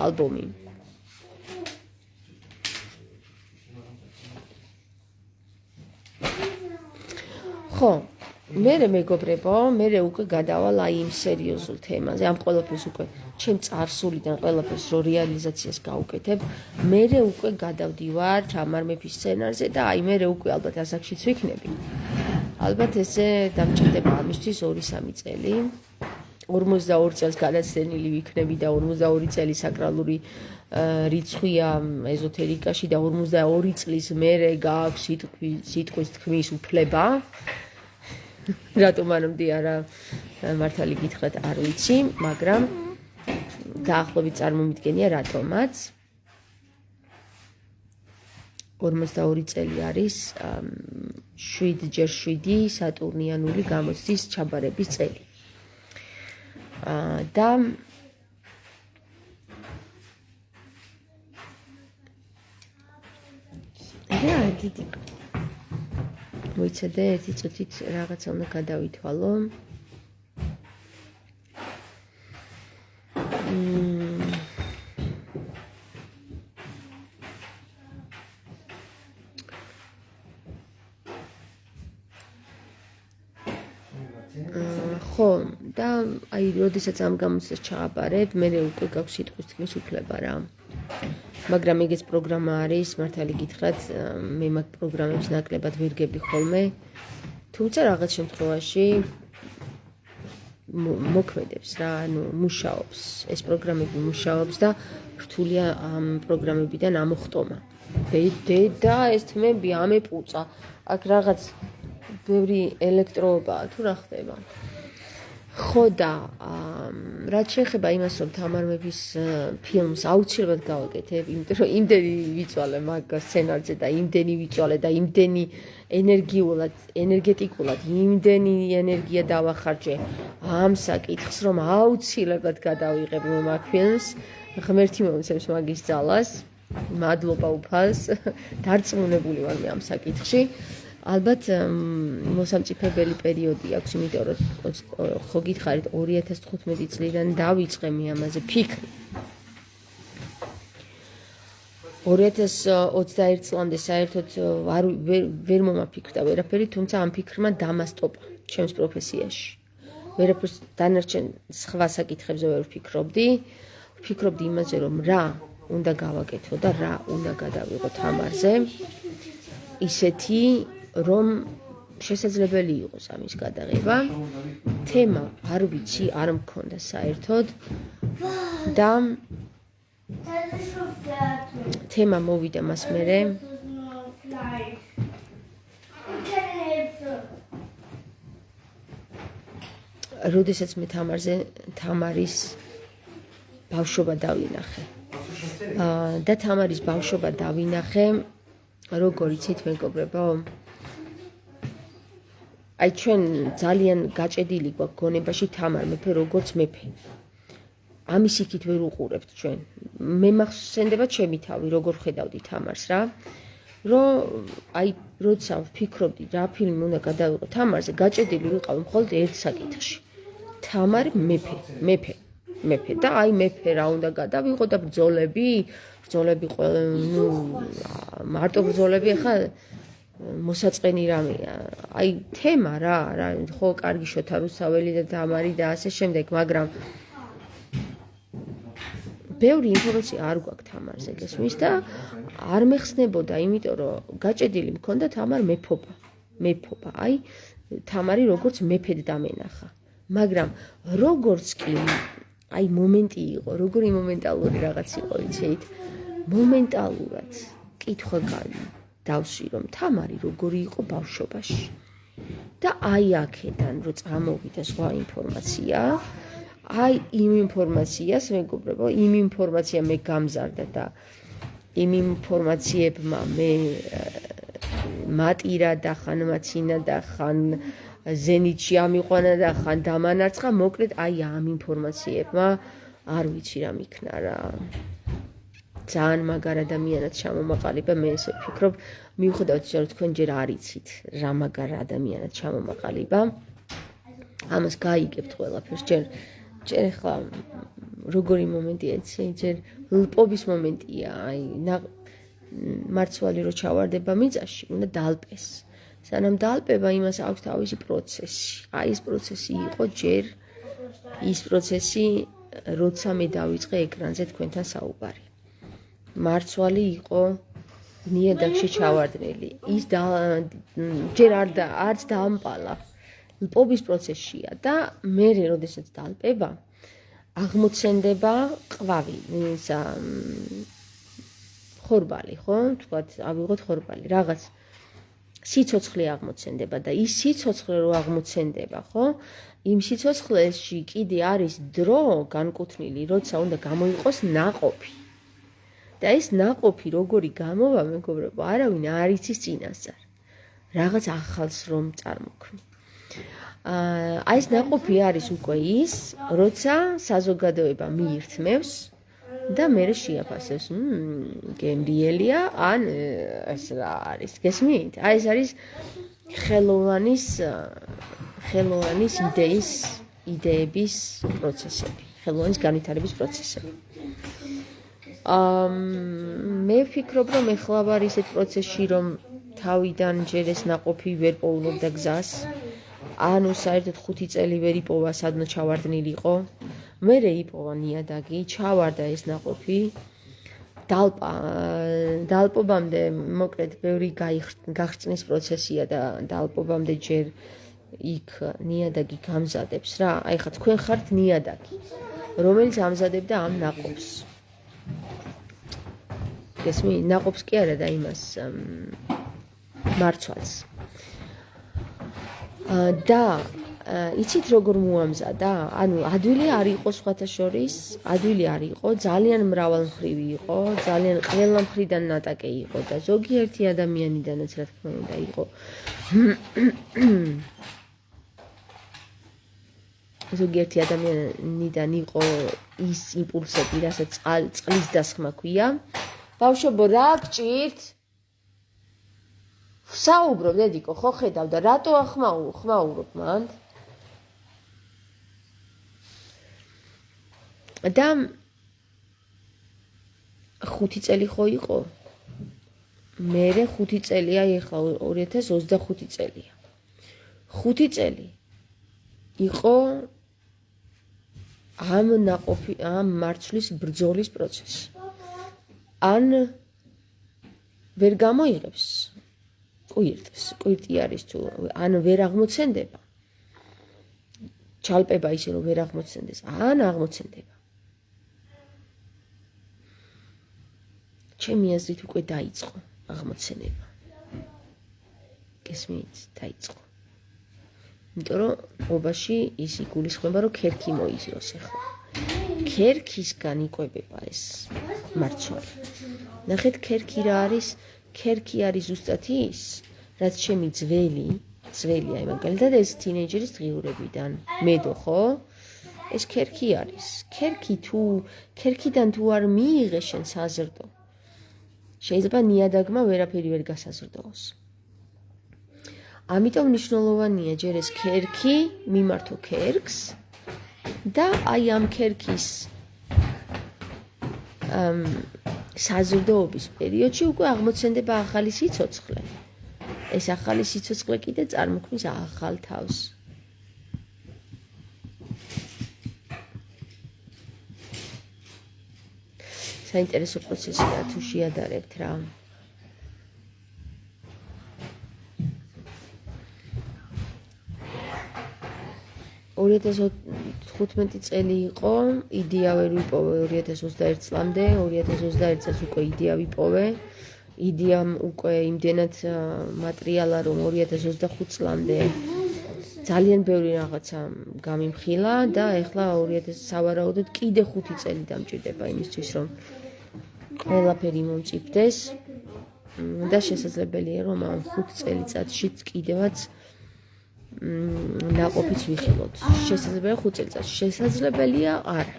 ალბომი. ხო მერე მეგობრებო, მერე უკვე გადავალ აი იმ სერიოზულ თემაზე, ამ ყველაფერს უკვე ჩემ წარსულიდან ყველაფერს რო რეალიზაციას გავუკეთებ, მერე უკვე გადავდივარ თამარ მეფის სცენარზე და აი მერე უკვე ალბათ ასაკშიც ვიქნები. ალბათ ესე დამჭირდება ამისთვის 2-3 წელი. 42 წელს გადაცდენილი ვიქნები და 42 წელი საკრალური რიცხვია ეზოთერიკაში და 42 წლის მერე გააქვს სიტყვის თქმის უფლება. რატომ არამდი არა მართალი გითხრათ არ ვიცი, მაგრამ დაახლოებით წარმომიდგენია რატომაც 42 წელი არის 7x7 სატურნიანული გამოცდის ჩაბარების წელი. და დიდი მოიცადე ერთი წუთით რაღაცა უნდა გადავითვალო. ხო და აი როდესაც ამ გამოცდას ჩააბარებ, მე უკვე გაქვს სიტყვის თქმის უფლება რა. მაგრამ ეგეც პროგრამა არის, მართალი გითხრათ, მე მაგ პროგრამებს ნაკლებად ვერ გები ხოლმე. თუმცა რაღაც შემთხვევაში მოქმედებს რა, ანუ მუშაობს. ეს პროგრამები მუშაობს და რთულია ამ პროგრამებიდან ამოხტომა. დედა ეს თმები ამეპუწა. აქ რაღაც ბევრი ელექტროობაა თუ რა ხდება. ხო და რაც შეეხება იმას, რომ თამარ მეფის ფილმს აუცილებლად გავაკეთებ, იმიტომ რომ იმდენი ვიწვალე მაგ სცენარზე და იმდენი ვიწვალე და იმდენი ენერგეტიკულად იმდენი ენერგია დავახარჯე ამ საკითხს, რომ აუცილებლად გადავიღებ მე მაგ ფილმს ღმერთი მომცემს მაგის ძალას. მადლობა უფალს. დარწმუნებული ვარ მე ამ საკითხში. ალბათ მოსამწიფებელი პერიოდი აქვს, იმიტომ რომ ხო გითხარით 2015 წლიდან დავიწყე მე ამაზე ფიქრი. 2021 წლამდე საერთოდ ვერ მომაფიქრდა ვერაფერი, თუმცა ამ ფიქრმა დამასტოპა ჩემს პროფესიაში. ვერაფერს დანარჩენ სხვა საკითხებზე ვერ ვფიქრობდი. ვფიქრობდი იმაზე, რომ რა უნდა გავაკეთო და რა უნდა გადავიღო თამარზე. ისეთი, რომ შესაძლებელი იყოს ამის გადაღება. თემა არ ვიცი, არ მქონდა საერთოდ და თემა მოვიდა მას მერე როდესაც მე თამარის ბავშვობა დავინახე. და თამარის ბავშვობა დავინახე, როგორ იცით მეგობრებო? აი ჩვენ ძალიან გაჭედილი გვაქვს გონებაში თამარ მეფე როგორც მეფე. ამის იქით ვერ უყურებთ ჩვენ. მე მახსენდება ჩემი თავი, როგორ ხედავდი თამარს რა. რომ აი როცა ვფიქრობდი რა ფილმი უნდა გადავიღო თამარზე, გაჭედილი ვიყავი მხოლოდ ერთ საკითხში. თამარი მეფე და აი მეფე რა უნდა გადავიღო და ბრძოლები მარტო ბრძოლები ახლა მოსაწყენი რამეა. აი თემა რა ხო კარგი შოთა რუსაველი და თამარი და ასე შემდეგ, მაგრამ ბევრი ინფორმაცია არ გვაქვს თამარზე, გესმის და არ მეხსნებოდა, იმიტომ რომ გაჭედილი მქონდა თამარ მეფობა. აი თამარი როგორც მეფედ დამენახა. მაგრამ როგორც კი აი მომენტი იყო, როგორი მომენტალური რაღაც იყო, იცით? მომენტალურად კითხვა დავსვი, რომ თამარი როგორი იყო ბავშვობაში. და აი აქედან რო წამოვიდა სხვა ინფორმაცია, აი იმ ინფორმაციას მეგობრებო, იმ ინფორმაცია მე გამზარდა და იმ ინფორმაციებმა მე მატირა და ხან მაცინა და ხან ზენიტში ამიყვანა და ხან დამანარცხა, მოკლედ აი ამ ინფორმაციებმა არ ვიცი რა მიქნა რა. ძალიან მაგარ ადამიანად ჩამომაყალიბა, მე ესე ვფიქრობ, მიუხედავად იმისა, რომ თქვენ ჯერ არ იცით რა მაგარ ადამიანად ჩამომაყალიბა. ამას გაიგებთ ყველაფერს, ჯერ ახლა როგორი მომენტია, ჯერ ლპობის მომენტია, აი მარცვალი რო ჩავარდება მიწაში, უნდა დალპეს. სანამ დალპება, იმას აქვს თავისი პროცესი. აი ეს პროცესი იყო ჯერ ის პროცესი, როცა მე დავიწყე ეკრანზე თქვენთან საუბარი. მარცვალი იყო ნიადაგში ჩავარდნილი. ის ჯერ არც დაამპალა. ლპობის პროცესია და მე როდესაც დალპება, აღმოცენდება ყვავი, ხორბალი, ხო? თქვათ, ავიღოთ ხორბალი, რაღაც სიცოცხლე აღმოცენდება და ის სიცოცხლე რო აღმოცენდება, ხო? იმ სიცოცხლეში კიდე არის დრო განკუთვნილი, როცა უნდა გამოიყოს ნაყოფი. და ეს ნაყოფი როგორი გამოვა, მეგობრებო, არავინ არ იცის წინასწარ. რაღაც ახალს რომ წარმოქმნი. აი ეს ნაყოფი არის უკვე ის, როცა საზოგადოება მიირთმევს და მერე შეაფასებს, გემრიელია, ან ეს რა არის, გესმით? აი ეს არის ხელოვანის იდეების პროცესები, ხელოვანის განვითარების პროცესები. მე ვფიქრობ, რომ ეხლა ვარ ისეთ პროცესში, რომ თავიდან ჯერ ეს ნაყოფი ვერ პოულობდა გზას. ანუ საერთოდ 5 წელი ვერ იპოვა, სადმე ჩავარდნილიყო. მერე იპოვა ნიადაგი, ჩავარდა ეს ნაყოფი. დალპობამდე, მოკლედ, ბევრი გაღწნის პროცესია და დალპობამდე ჯერ იქ ნიადაგი გამზადებს რა. აი ხა თქვენ ხართ ნიადაგი, რომელიც ამზადებდა ამ ნაყოფს. გესმი, ნაყოფს კი არა და იმას მარცვალს. და იცით როგორ მოამზადა? ანუ ადვილი არ იყო სხვათა შორის, ადვილი არ იყო, ძალიან მრავალმხრივი იყო, ძალიან ყველა მხრიდან ნატაკე იყო და ზოგიერთი ადამიანიდანაც რა თქმა უნდა იყო. ზოგიერთი ადამიანიდან იყო ის იმპულსები, რასაც წყლის დასხმა ქვია. ბავშვებო, რა გჭირთ? საუბრობ, დედიკო, ხო ხედავ და რატო ახმაურობ მანდ? და 5 წელი ხო იყო? მერე 5 წელია, ეხლა 2025 წელია. 5 წელი იყო ამ მარცვლის ბრძოლის პროცესი. ან ვერ გამოიღებს კვირტი არის თუ ან ვერ აღმოცენდება. ჩალპება ისე რომ ვერ აღმოცენდეს, ან აღმოცენდება. ჩემი აზრით უკვე დაიწყო აღმოცენება. გესმით, დაიწყო. იმიტომ რომ ობაში ის იგულისხმება რომ ქერქი მოიზროს ახლა. ქერქისგან იკვებება ეს მარცვალი. ნახეთ ქერქი რა არის? ქერქი არის ზუსტად ის, რაც ჩემი ძველია მაგალითად ეს თინეიჯერის დღიურებიდან მედო ხო? ეს ქერქი არის. ქერქიდან თუ არ მიიღე შენ საზრდო. შეიძლება ნიადაგმა ვერაფერი ვერ გასაზრდოს. ამიტომ მნიშვნელოვანია ჯერ ეს ქერქი, მიმართო ქერქს და აი ამ ქერქის საზრდოობის პერიოდში უკვე აღმოცენდება ახალი სიცოცხლე. ეს ახალი სიცოცხლე კიდე წარმოქმნის ახალ თავს. საინტერესო პროცესია თუ შეადარებთ რა. ორი 2015 წელი იყო, იდეა ვერ ვიპოვე 2021 წლამდე, 2021 წელს უკვე იდეა ვიპოვე. იდეამ უკვე იმდენად მატრიალა რომ 2025 წლამდე ძალიან ბევრი რაღაცა გამიმხილა და ეხლა 2000 სავარაუდოდ კიდე 5 წელი დამჭირდება იმისთვის რომ ყველაფერი მომწიფდეს და შესაძლებელია რომ ამ 5 წელიწადში კიდევაც ნაყოფიც ვიხილოთ. შესაძლებელია 5 წელიწადში, შესაძლებელია არა.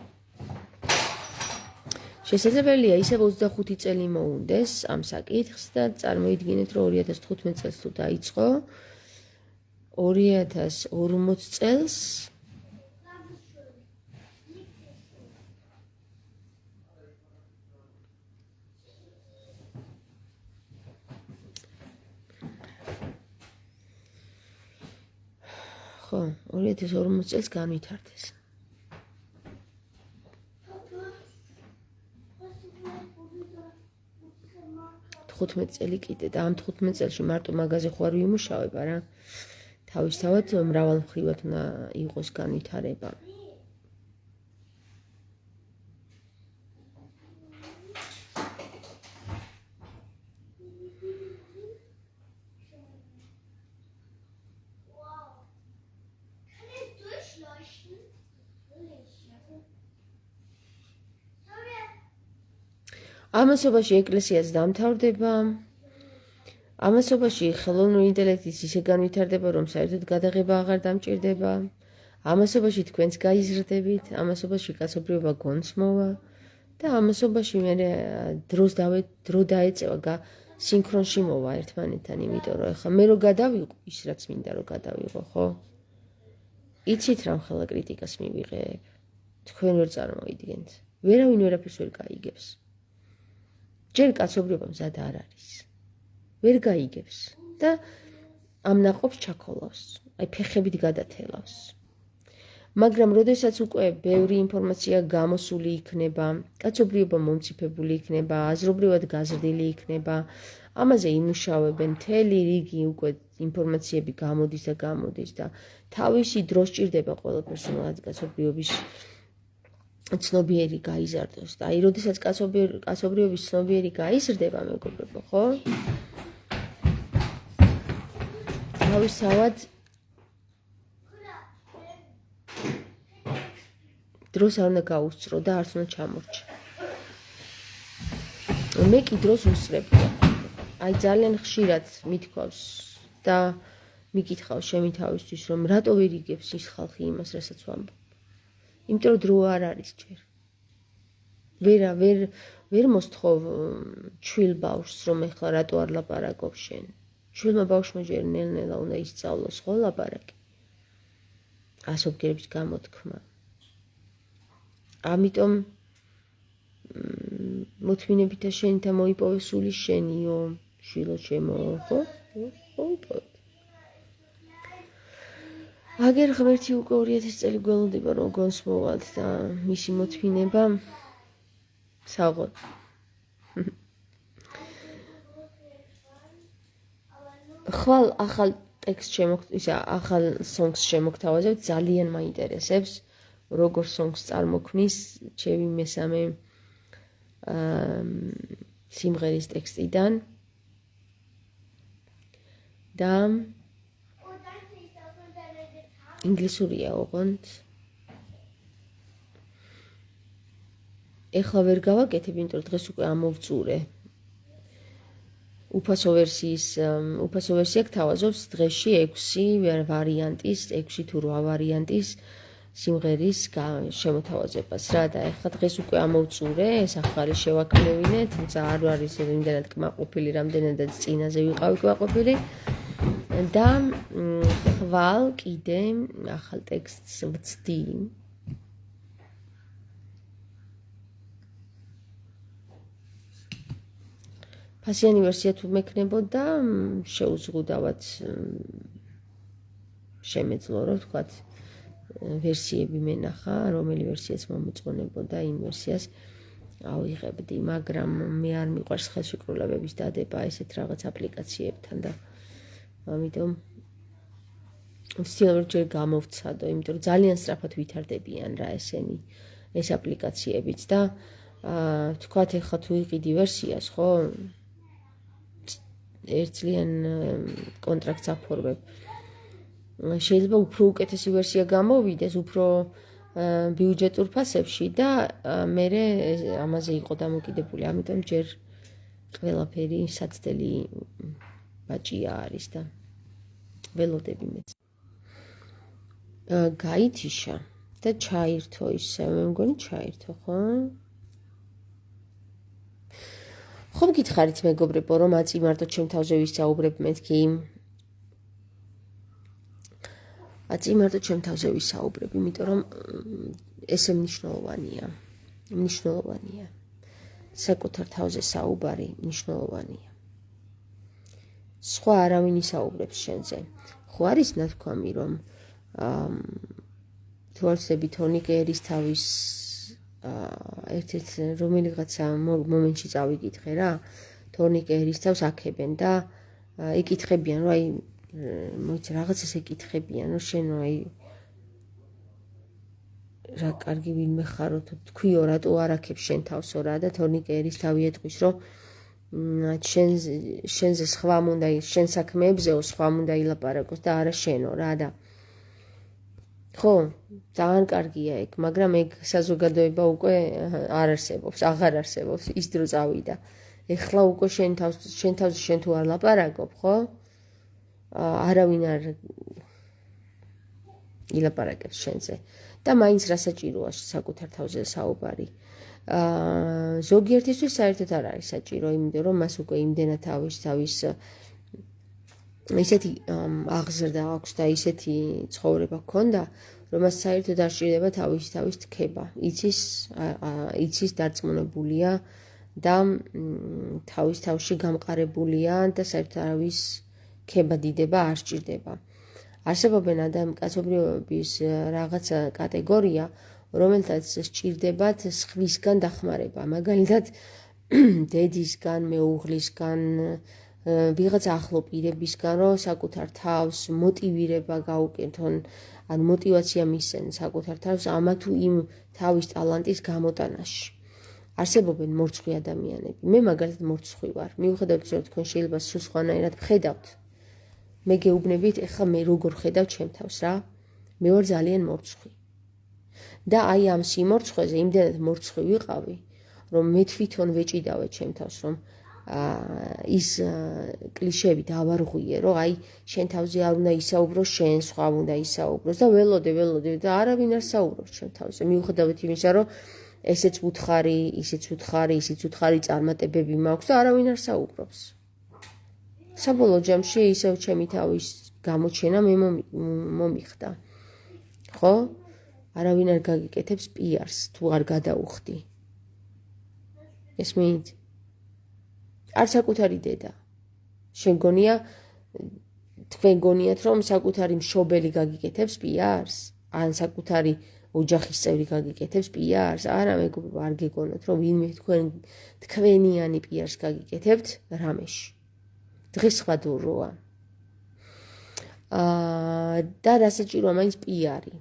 შესაძლებელია ისევ 25 წელი მოუნდეს ამ საკითხს და წარმოიდგინეთ რომ 2015 წელს თუ დაიწყო 2040 წელს ხო 2040 წელს განვითარდეს. წელი კიდე და ამ 15 წელში მარტო მაგაზე ხო არ ვიმუშავება რა. თავისთავად მრავალმხრივად უნდა იყოს განვითარება. ამასობაში ეკლესიაც დამთავრდება. ამასობაში ხელოვნური ინტელექტის ისე განვითარდება, რომ საერთოდ გადაღება აღარ დამჭირდება. ამასობაში თქვენც გაიზრდებით, ამასობაში კაცობრიობა გონს მოვა და ამასობაში მე დრო დაეწევა, სინქრონში მოვა ერთმანეთთან, იმიტომ რომ ეხლა მე რო გადავიყო, ის რაც მინდა რომ გადავიყო, ხო? იცით რა მხელა კრიტიკას მივიღებ? თქვენ ვერ წარმოიდგენთ. ვერავინ ვერაფერს ვერ გაიგებს. ჯერ კაცობრიობა მზად არ არის. ვერ გაიგებს და ამ ნაყოფს ჩაქოლავს. აი ფეხებით გადათელავს. მაგრამ როდესაც უკვე ბევრი ინფორმაცია გამოსული იქნება, კაცობრიობა მომწიფებული იქნება, აზრობრივად გაზრდილი იქნება, ამაზე იმუშავებენ მთელი რიგი უკვე ინფორმაციები გამოდის და თავისი დრო სჭირდება ყველა პერსონაჟს კაცობრიობის ცნობიერი გაიზარდოს და აი როდესაც კაცობრიობის ცნობიერი გაიზრდება მეგობრებო, ხო? თავისთავად დროს არ უნდა გაუსწრო და არც უნდა ჩამორჩა. მე კი დროს უსწრებია. აი ძალიან ხშირად მithქვავს და მიკითხავ შემი თავისთვის, რომ რატო ვერ იგებს ის ხალხი იმას, რასაც ვამბობ. იმიტომ რომ დრო არ არის ჯერ. ვერ მოსთხოვ ჩვილ ბავშვს, რომ ეხლა რატო არ ლაპარაკობ შენ. ჩვილმა ბავშვმა ჯერ ნელ-ნელა უნდა ისწავლოს ხო ლაპარაკი. ასობგერების გამოთქმა. ამიტომ მოთმინებითა შენითა მოიპოვე სული შენიო, შვილო ჩემო, ხო? მოიპოვე. აგერ ღმერთი უკვე 2000 წელი გველოდება რომ გონს მოვალთ და მისი მოთმინება საღოთ. ხვალ ახალ ტექსტ ახალ სონგს შემოგთავაზებთ, ძალიან მაინტერესებს როგორ სონგს წარმოქმნის ჩემი მესამე სიმღერის ტექსტიდან და ინგლისურია ოღონდ. ეხლა ვერ გავაკეთებ, იმიტომ რომ დღეს უკვე ამოვწურე. უფასო ვერსია გთავაზობს დღეში 6 ვარიანტის, 6 თუ 8 ვარიანტის სიმღერის შემოთავაზებას რა და ეხლა დღეს უკვე ამოვწურე, ეს ახალი შევაქმნევინე, თუმცა არ არის იმდენად კმაყოფილი, რამდენადაც წინაზე ვიყავი კმაყოფილი. და ხვალ კიდე ახალ ტექსტს ვცდი. ფასიანი ვერსია თუ მექნებოდა, შეუზღუდავად შემეძლო, რომ ვთქვათ, ვერსიები მენახა, რომელი ვერსიაც მომეწონებოდა იმ ვერსიას ავიღებდი, მაგრამ მე არ მიყვარს ხელშეკრულებების დადება ესეთ რაღაც აპლიკაციებთან და ამიტომ ვცდილობ ჯერ გამოვცადო, იმიტომ რომ ძალიან სწრაფად ვითარდებიან რა ესენი ეს აპლიკაციებიც და თქვათ ეხლა თუ იყიდი ვერსიას, ხო? ერთწლიან კონტრაქტს აფორმებ. შეიძლება უფრო უკეთესი ვერსია გამოვიდეს, უფრო ბიუჯეტურ ფასებში და მე ამაზე იყო დამოკიდებული, ამიტომ ჯერ ყველაფერი საცდელი ბაჭია არის და ველოდები მეც. გაითიშა და ჩაირთო ისე, მე მგონი ჩაირთო, ხო? ხომ გითხარით მეგობრებო, რომ აწიმართო ჩემ თავზე ვისაუბრებ მეთქი? აწიმართო ჩემ თავზე ვისაუბრებ, იმიტომ რომ ესე მნიშვნელოვანია. საკუთარ თავზე საუბარი მნიშვნელოვანია. სხვა არავინ ისაუბრებს შენზე. ხო არის ნათქვამი, რომ თუ არ ვცდები თორნიკე ერისთავის ერთ-ერთ რომელიღაცა მომენტში წავიკითხე რა, თორნიკე ერისთავს აქებენ და ეკითხებიან, რომ აი მოიცა რაღაცას ეკითხებიან, რომ შენ აი რა კარგი ვინმე ხარო, თქვიო რატო არ აქებს შენ თავსო რა და თორნიკე ერისთავი ეტყვის, რომ შენზე სხვა უნდა შენ საქმეებზეო სხვა უნდა ილაპარაკოს და არა შენო რა და ხო, ძალიან კარგია ეგ, მაგრამ ეგ საზოგადოება უკვე არ არსებობს, აღარ არსებობს, ის დრო წავიდა. ეხლა უკვე შენ თავზე შენ თუ არ ლაპარაკობ, ხო? არავინ არ ილაპარაკებს შენზე. და მაინც რა საჭიროა საკუთარ თავზე საუბარი. ზოგიერთისთვის საერთოდ არ არის საჭირო, იმიტომ რომ მას უკვე იმდენად თავის ისეთი აღზრდა აქვს და ისეთი ცხოვრება ჰქონდა, რომ მას საერთოდ არ სჭირდება თავის თქება. იცის დარწმუნებულია და თავის თავში გამყარებულია და საერთოდ არავის ქება დიდება არ სჭირდება. არსებობენ კაცობრიობის რაღაცა კატეგორია, რომელთაც სჭირდებათ სხვისგან დახმარება, მაგალითად დედისგან, მეუღლისგან, ვიღაც ახლო პირებისგან, რომ საკუთარ თავს მოტივირება გაუკეთონ, ან მოტივაცია მისცენ საკუთარ თავს ამა თუ იმ თავის ტალანტის გამოტანაში. არსებობენ მორცხვი ადამიანები. მე მაგალითად მორცხვი ვარ. მიუხედავად იმისა, რომ თქვენ შეიძლება სულ სხვანაირად ვხედავთ, მე გეუბნებით, ეხლა მე როგორ ხედავ ჩემ თავს რა? მე ვარ ძალიან მორცხვი. და აი ამ სიმორცხვეზე იმდენად მორცხვი ვიყავი, რომ მე თვითონ ვეჭიდავე ჩემ თავს, რომ ის კლიშეები დავარღვიე, რომ აი შენ თავზე არ უნდა ისაუბროს, შენ სხვა უნდა ისაუბროს და ველოდე და არავინ არ საუბრობს შენ თავზე. მიუხედავად იმისა, რომ ესეც უთხარი, ისიც უთხარი წარმატებები მაქვს და არავინ არ საუბრობს. საბოლოო ჯამში ისევ ჩემი თავის გამოჩენა მე მომიხდა. ხო? არავინ არ გაგიკეთებს პიარს თუ არ გადაუხდი. ესმით? არ საკუთარი დედა. თქვენ გონიათ რომ საკუთარი მშობელი გაგიკეთებს პიარს? ან საკუთარი ოჯახის წევრი გაგიკეთებს პიარს? არა, მეგობრებო, არ გეგონოთ რომ ვინმე თქვენიანი პიარს გაგიკეთებთ რამეში. დღეს სხვა დროა. და რასაჭიროა მაინც პიარი.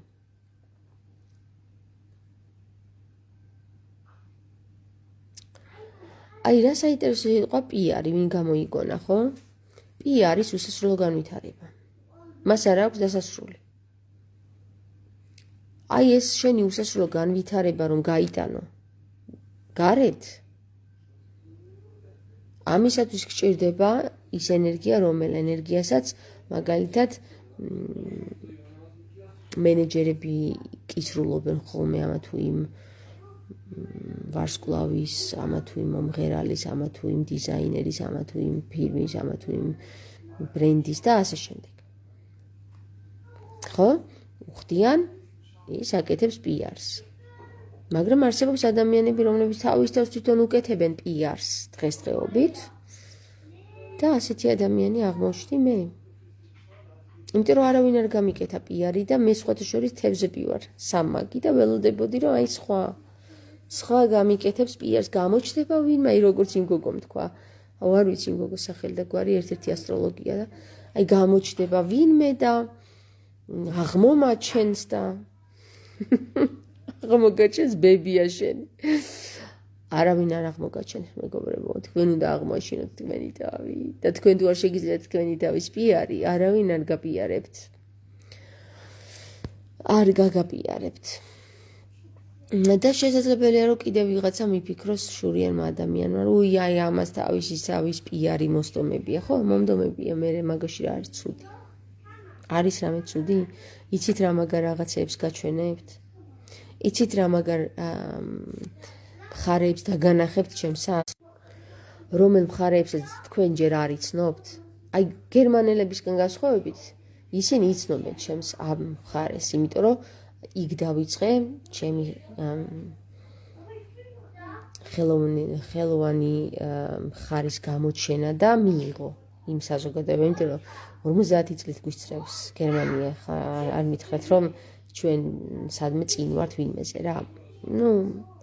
აი რა საინტერესო იყო პიარი, ვინ გამოიგონა, ხო? პიარის უსასრულო განვითარება. მას არ აქვს დასასრული. აი ეს შენი უსასრულო განვითარება რომ გაიტანო გარეთ, ამისათვის გჭირდება ის ენერგია, რომელ ენერგიასაც მაგალითად მენეჯერები კისრულობენ ხოლმე ამა თუ იმ ვარსკვლავის, ამა თუ იმ მომღერალის, ამა თუ იმ დიზაინერის, ამა თუ იმ ფირმის, ამა თუ იმ ბრენდის და ასე შემდეგ. ხო? უხდიან ის აკეთებს პიარს. მაგრამ არსებობს ადამიანები, რომლებიც თავის თავს თვითონ უკეთებენ პიარს დღესდღეობით და ასეთი ადამიანი აღმოჩნდი მე. იმიტომ რომ არავინ არ გამიკეთა პიარი და მე სხვათა შორის თევზები ვარ, სამმაგი და ველოდებოდი რომ აი სხვა გამიკეთებს პიარს, გამოჩნდება ვინმე, აი როგორც იმ გოგომ თქვა. არ ვიცი იმ გოგოს სახელი და გვარი, ერთ-ერთი ასტროლოგია და აი გამოჩნდება ვინმე და აღმომაჩენს და აღმოგაჩენს ბებია შენ. არავინ არ აღმოგაჩენს, მეგობრებო, თქვენ უნდა აღმოაჩინოთ თქვენი თავი და თქვენ თუ არ შეგიძლიათ თქვენი თავის პიარი, არავინ არ გაპიარებთ. არ გაგაპიარებთ. და შესაძლებელია რომ კიდევ ვიღაცა მიფიქროს შურიანმა ადამიანმა, რომ აი ამას თავის ისავის პიარი მოსტომებია, ხო? მომდომებია, მე მაგაში რა არის ცუდი. არის რამე ცუდი? იცით რა მაგარ რაღაცეებს გაჩვენებთ? იცით რა მაგარ მხარეებს დაგანახებთ ჩემსას? რომელ მხარეებსაც თქვენ ჯერ არ იცნობთ? აი გერმანელებისგან განსხვავებით, ისინი იცნობენ ჩემს ამ მხარეს, იმიტომ რომ იქ დავიწყე ჩემი ხელოვანი მხარის გამოჩენა და მიიღო იმ საზოგადოება, იმიტომ რომ 50 წლით გვისწრებს გერმანია, არ მითხრათ რომ ჩვენ სადმე წინ ვართ ვინმეზე რა.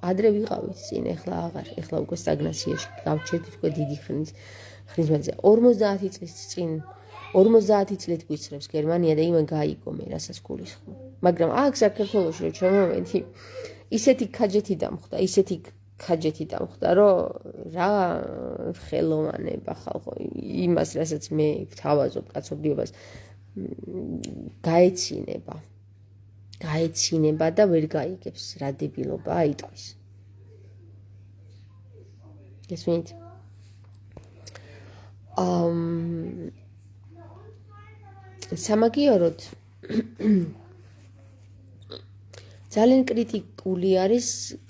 ადრე ვიყავით წინ, ეხლა უკვე სტაგნაციაში გავჩერდით უკვე დიდი ხნის მანძილზე. 50 წლის წინ 50 წლით გვისწრებს გერმანია და იმან გაიგო მე რასაც გულისხმობ. მაგრამ აქ საქართველოში რომ ჩამოვედი, ისეთი ქაჯეთი დამხვდა, რომ რა ხელოვანება ხალხო, იმას რასაც მე ვთავაზობ კაცობრიობას გაეცინება და ვერ გაიგებს რა დებილობა აიტყვის. გესმით? სამაგიეროდ ძალიან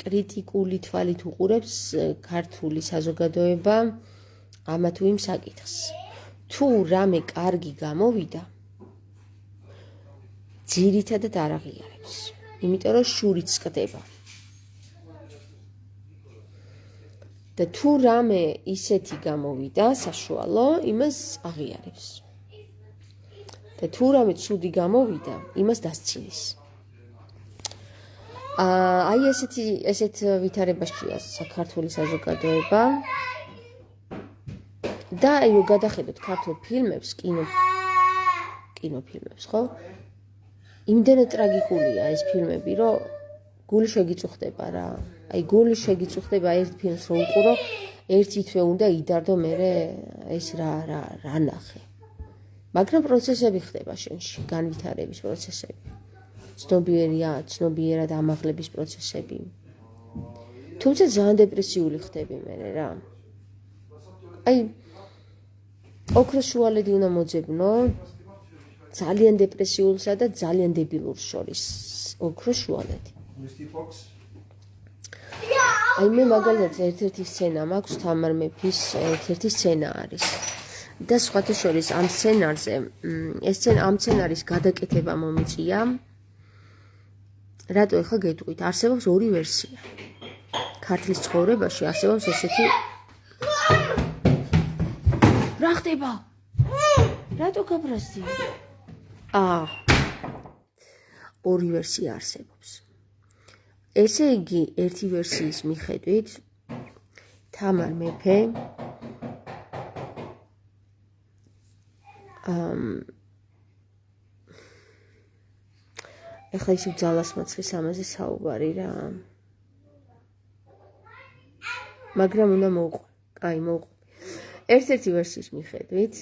კრიტიკული თვალით უყურებს ქართული საზოგადოება ამა თუ იმ საკითხს. თუ რამე კარგი გამოვიდა, ძირითადად არ აღიარებს, იმიტომ რომ შურიც ყდება. და თუ რამე ისეთი გამოვიდა საშუალო, იმას აღიარებს. და თუ რამე ცუდი გამოვიდა, იმას დასცინის. აი ესეთ ვითარებაშია საქართველოს საზოგადოება. და აი რომ გადახედოთ ქართულ ფილმებს, კინოფილმებს, ხო? იმდენად ტრაგიკულია ეს ფილმები, რომ გული შეგიწუხდება რა. აი გული შეგიწუხდება ერთ ფილმს რომ უყურო, ერთი თვე უნდა იდარდო მერე ეს რა ნახე. მაგრამ პროცესები ხდება შენში, განვითარების პროცესები. ცნობიერად ამაღლების პროცესები. თუმცა ძალიან დეპრესიული ხდები მერე რა. აი ოქროს შუალედი უნდა მოძებნო ძალიან დეპრესიულსა და ძალიან დებილურს შორის ოქროს შუალედი. აი მე მაგალითად ერთ-ერთი სცენა მაქვს თამარ მეფის ერთ-ერთი სცენა არის. და სხვათა შორის ამ სცენარზე ამ სცენარის გადაკეთება მომიწია. რატო ეხლა გეტყვით? არსებობს ორი ვერსია. ქართლის ცხოვრებაში არსებობს ესეთი რა ხდება? რატო გაბრაზდი? ორი ვერსია არსებობს. ესე იგი, ერთი ვერსიის მიხედვით თამარ მეფე ეხლა ისე ძალას მაცხის ამაზე საუბარი რა. მაგრამ უნდა მოუყვე. ერთ-ერთი ვერსიის მიხედვით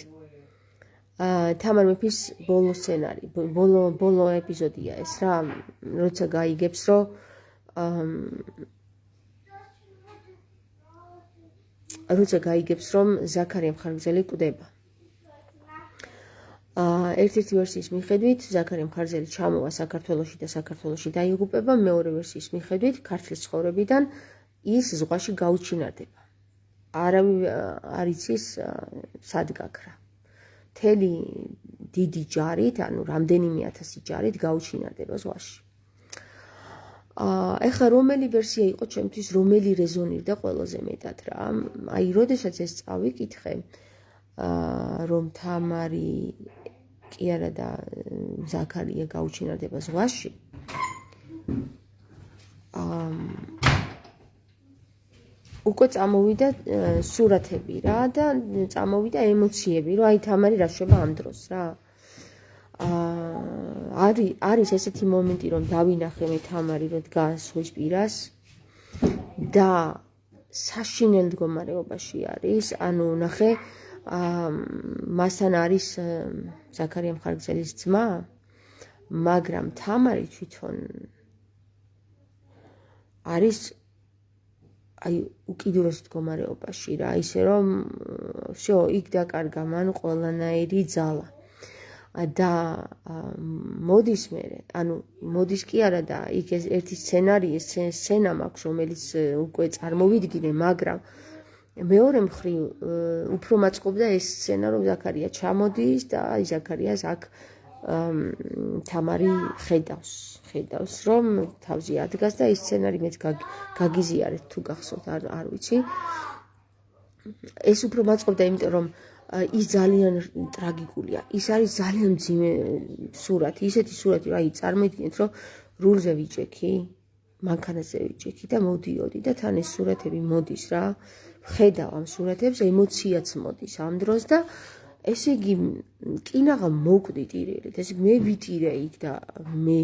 თამარ მეფის ბოლო სცენარი, ბოლო ეპიზოდია ეს რა, როცა გაიგებს, რომ ზაქარია მხარგრძელი კვდება. ერთ-ერთი ვერსიის მიხედვით ზაქარია მხარგრძელი ჩამოვა საქართველოში და საქართველოში დაიღუპება, მეორე ვერსიის მიხედვით ქართლის ცხოვრებიდან ის ზღვაში გაუჩინარდება. არავინ არ იცის სად გაქრა. მთელი დიდი ჯარით, ანუ რამდენიმე ათასი ჯარით გაუჩინარდება ზღვაში. ეხლა რომელი ვერსია იყო ჩემთვის, რომელი რეზონირდა ყველაზე მეტად რა. აი, როდესაც ეს წავიკითხე, რომ თამარი კი არა და ზაქარია გაუჩინარდება ზღვაში. უკვე წამოვიდა სურათები რა და წამოვიდა ემოციები, რომ აი თამარი რა შვება ამ დროს რა. არის ესეთი მომენტი, რომ დავინახე მე თამარი, რომ დგას ზღვის პირას და საშინელ მდგომარეობაში არის, ანუ ნახე მასთან არის ზაქარია მხარგრძელის ძმა, მაგრამ თამარი თვითონ არის აი უკიდურეს მდგომარეობაში რა, ისე რომ всё, იქ დაკარგა მან ყველანაირი ძალა. და მოდის მერე, ანუ მოდის კი არა და იქ ერთი სცენა მაქვს, რომელიც უკვე წარმოვიდგინე, მაგრამ მეორე მხრივ უფრო მაწყობდა ეს სცენა, რომ ზაქარია ჩამოდის და აი ზაქარიას აქ თამარი ხედავს, რომ თავზე ადგას და ეს სცენარი მეც გაგიზიარეთ თუ გახსოვთ, არ ვიცი. ეს უფრო მაწყობდა, იმიტომ რომ ის ძალიან ტრაგიკულია. ის არის ძალიან მძიმე სურათი, ისეთი სურათი, რომ აი წარმოიდგინეთ, რომ რულზე ვიჭექი, მანქანაზე ვიჭექი და მოდიოდი და თან ეს სურათები მოდის რა. ხედავ ამ სურათებს, ემოციაც მოდის ამ დროს და ესე იგი კინაღა მოკვდით ირილით. ესე იგი მე ვიტირე იქ და მე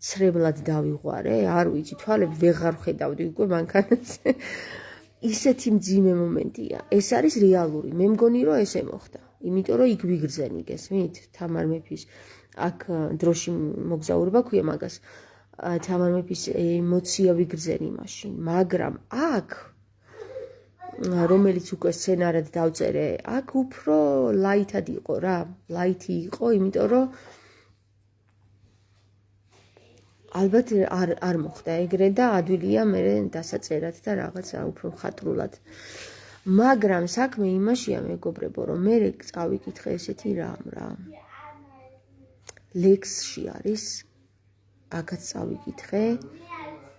ცრემლად დავიღვარე, არ ვიცი, თვალები ვეღარ ხედავდი უკვე მანქანაზე. ისეთი მძიმე მომენტია. ეს არის რეალური. მე მგონი, რომ ესე მოხდა. იმიტომ რომ იქ ვიგრძენი, გესმით? თამარ მეფის აქ დროში მოგზაურობა ქვია მაგას. თამარ მეფის ემოცია ვიგრძენი მაშინ, მაგრამ აქ რომელიც უკვე სცენარად დავწერე, აქ უფრო ლაითად იყო რა. ლაითი იყო, იმიტომ რომ ალბათ არ მოხდა ეგრე და ადვილია მე დასაწერად და რაღაცა უფრო მხატვრულად. მაგრამ საქმე იმაშია, მეგობრებო, რომ მე წავიკითხე ესეთი რამ რა. ლექსში არის, აქაც წავიკითხე,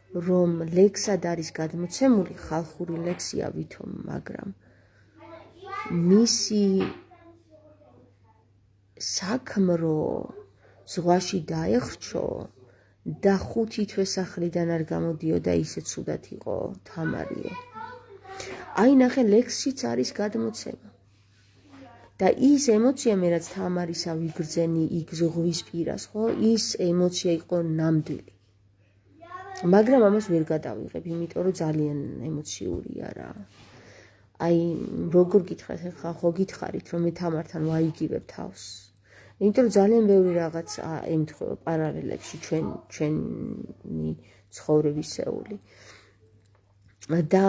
რომ ლექსად არის გადმოცემული, ხალხური ლექსია ვითომ, მაგრამ მისი საქმრო ზღვაში დაეხრჩო და 5 თვე სახლიდან არ გამოდიოდა, ისე ცუდად იყო თამარიო. აი ნახე, ლექსშიც არის გადმოცემა. და ის ემოცია მე რაც თამარისა ვიგრძენი იქ ზღვის პირას, ხო? ის ემოცია იყო ნამდვილი. მაგრამ ამას ვერ გადავიღებ, იმიტომ რომ ძალიან ემოციურია რა. აი როგორ გითხრათ, ხა ხო გითხარით, რომ მე თამართან ვაიგივებ თავს. იმიტომ რომ ძალიან ბევრი რაღაც ემთხვევა პარალელებში ჩვენი ცხოვრებისეული. და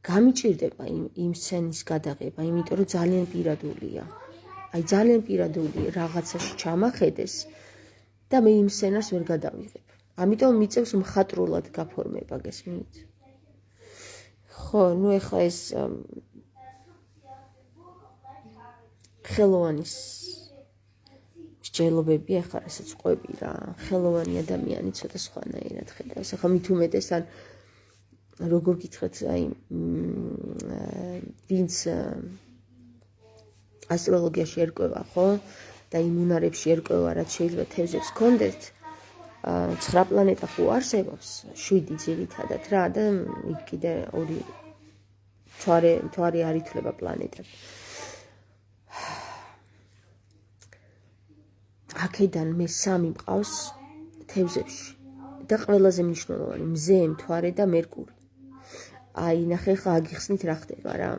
გამიჭირდება იმ სცენის გადაღება, იმიტომ რომ ძალიან პირადულია. აი ძალიან პირადული რაღაცაში ჩამახედეს და მე იმ სცენას ვერ გადავიღებ. ამიტომ მიწევს მხატვრულად გაფორმება, გესმით? ხო, ნუ ეხლა ეს ხელოვანის მსჯელობები ახლა რასაც ყვები რა, ხელოვანი ადამიანი ცოტა სხვანაირად ხედავს. ახლა მით უმეტეს ან როგორ გითხრათ, აი ვინც ასტროლოგიაში ერკვევა, ხო? და იმ უნარებში ერკვევა, რაც შეიძლება თევზებს ჰქონდეთ, 9 პლანეტა ხო არსებობს, 7 ძირითადად რა და იქ კიდე 2 მთვარე არ ითვლება პლანეტად. აქედან მე 3 მყავს თევზებში და ყველაზე მნიშვნელოვანი მზე, მთვარე და მერკური. აი ნახე ხა აგიხსნით რა ხდება რა.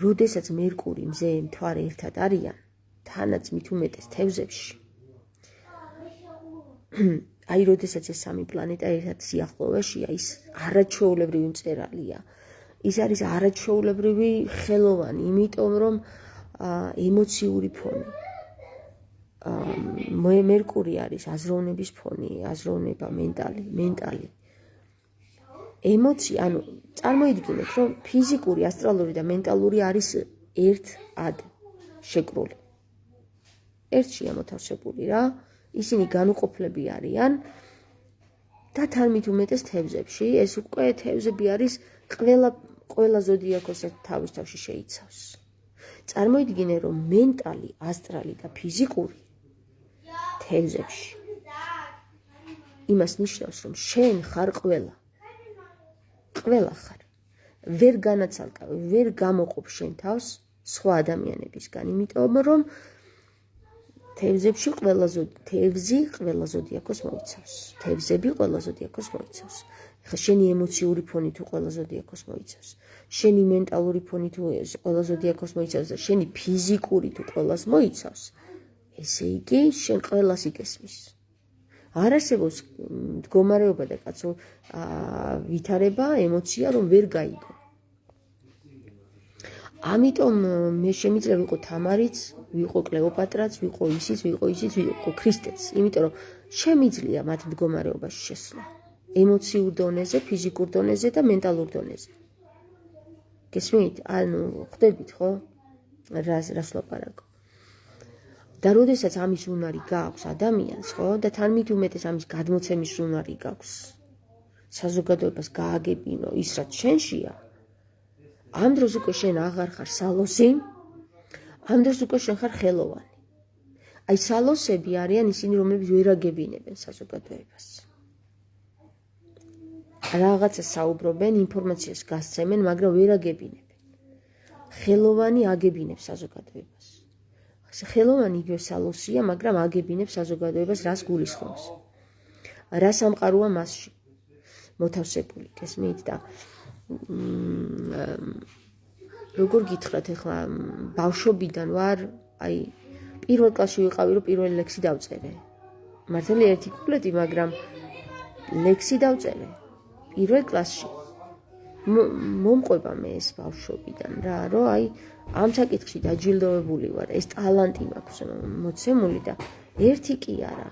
როდესაც მერკური, მზე, მთვარე ერთად არიან, თანაც მით უმეტეს თევზებში. აი როდესაც ეს 3 პლანეტა ერთად სიახლოვეშია, ის არაჩვეულებრივი მწერალია. ის არის არაჩვეულებრივი ხელოვანი, იმიტომ რომ ემოციური ფონი. მერკური არის აზროვნების ფონი, აზროვნება, მენტალი. ემოცი, ანუ წარმოიდგინეთ, რომ ფიზიკური, ასტრალური და მენტალური არის ერთად შეკრული. ერთშია მოთავსებული რა, ისინი განუყოფლები არიან და თან მით უმეტეს თევზებში, ეს უკვე თევზები არის ყველა ზოდიაქოსს თავის თავში შეიცავს. წარმოიდგინე, რომ მენტალი, ასტრალი და ფიზიკური თევზებში იმას ნიშნავს, რომ შენ ხარ ყველა ხარ. ვერ განაცალკავ, ვერ გამოყოფ შენ თავს სხვა ადამიანებისგან, იმიტომ რომ თევზები ყველა ზოდიაქოს მოიცავს. ეხლა შენი ემოციური ფონი თუ ყველა ზოდიაქოს მოიცავს, შენი მენტალური ფონი თუ ყველა ზოდიაქოს მოიცავს და შენი ფიზიკური თუ ყველას მოიცავს, ესე იგი შენ ყველას იგესმის. არ არსებობს მდგომარეობა და კაცო ვითარება, ემოცია, რომ ვერ გაიგო. ამიტომ მე შემიძლია ვიყო თამარიც, ვიყო კლეოპატრაც, ვიყო ისიც, ვიყო ქრისტეც, იმიტომ რომ შემიძლია მათ მდგომარეობაში შესვლა. ემოციურ დონეზე, ფიზიკურ დონეზე და მენტალურ დონეზე. გესმით? ანუ ხვდებით ხო? რას ვლაპარაკო? და როდესაც ამის უნარი გააქვს ადამიანს, ხო? და თან მით უმეტეს ამის გადმოცემის უნარი გაქვს. საზოგადოებას გააგებინო ის, რაც შენშია. ამ დროს უკვე შენ აღარ ხარ სალოსი, ამ დროს უკვე შენ ხარ ხელოვანი. აი სალოსები არიან ისინი, რომლებიც ვერ აგებინებენ საზოგადოებას. რაღაცა საუბრობენ, ინფორმაციას გასცემენ, მაგრამ ვერ აგებინებენ. ხელოვანი აგებინებს საზოგადოებას. ხელოვანი იგივე სალოსია, მაგრამ აგებინებს საზოგადოებას, რას გულისხმობს. რა სამყაროა მასში მოთავსებული, გესმით და როგორ გითხრათ ახლა ბავშვობიდან ვარ, აი პირველ კლასში ვიყავი, რომ პირველი ლექსი დავწერე. მართალი ერთი კუპლეტი, მაგრამ ლექსი დავწერე პირველ კლასში. მომყვება მე ეს ბავშვობიდან რა, რომ აი ამ საკითხში დაჯილდოვებული ვარ, ეს ტალანტი მაქვს მოცემული და ერთი კი არა.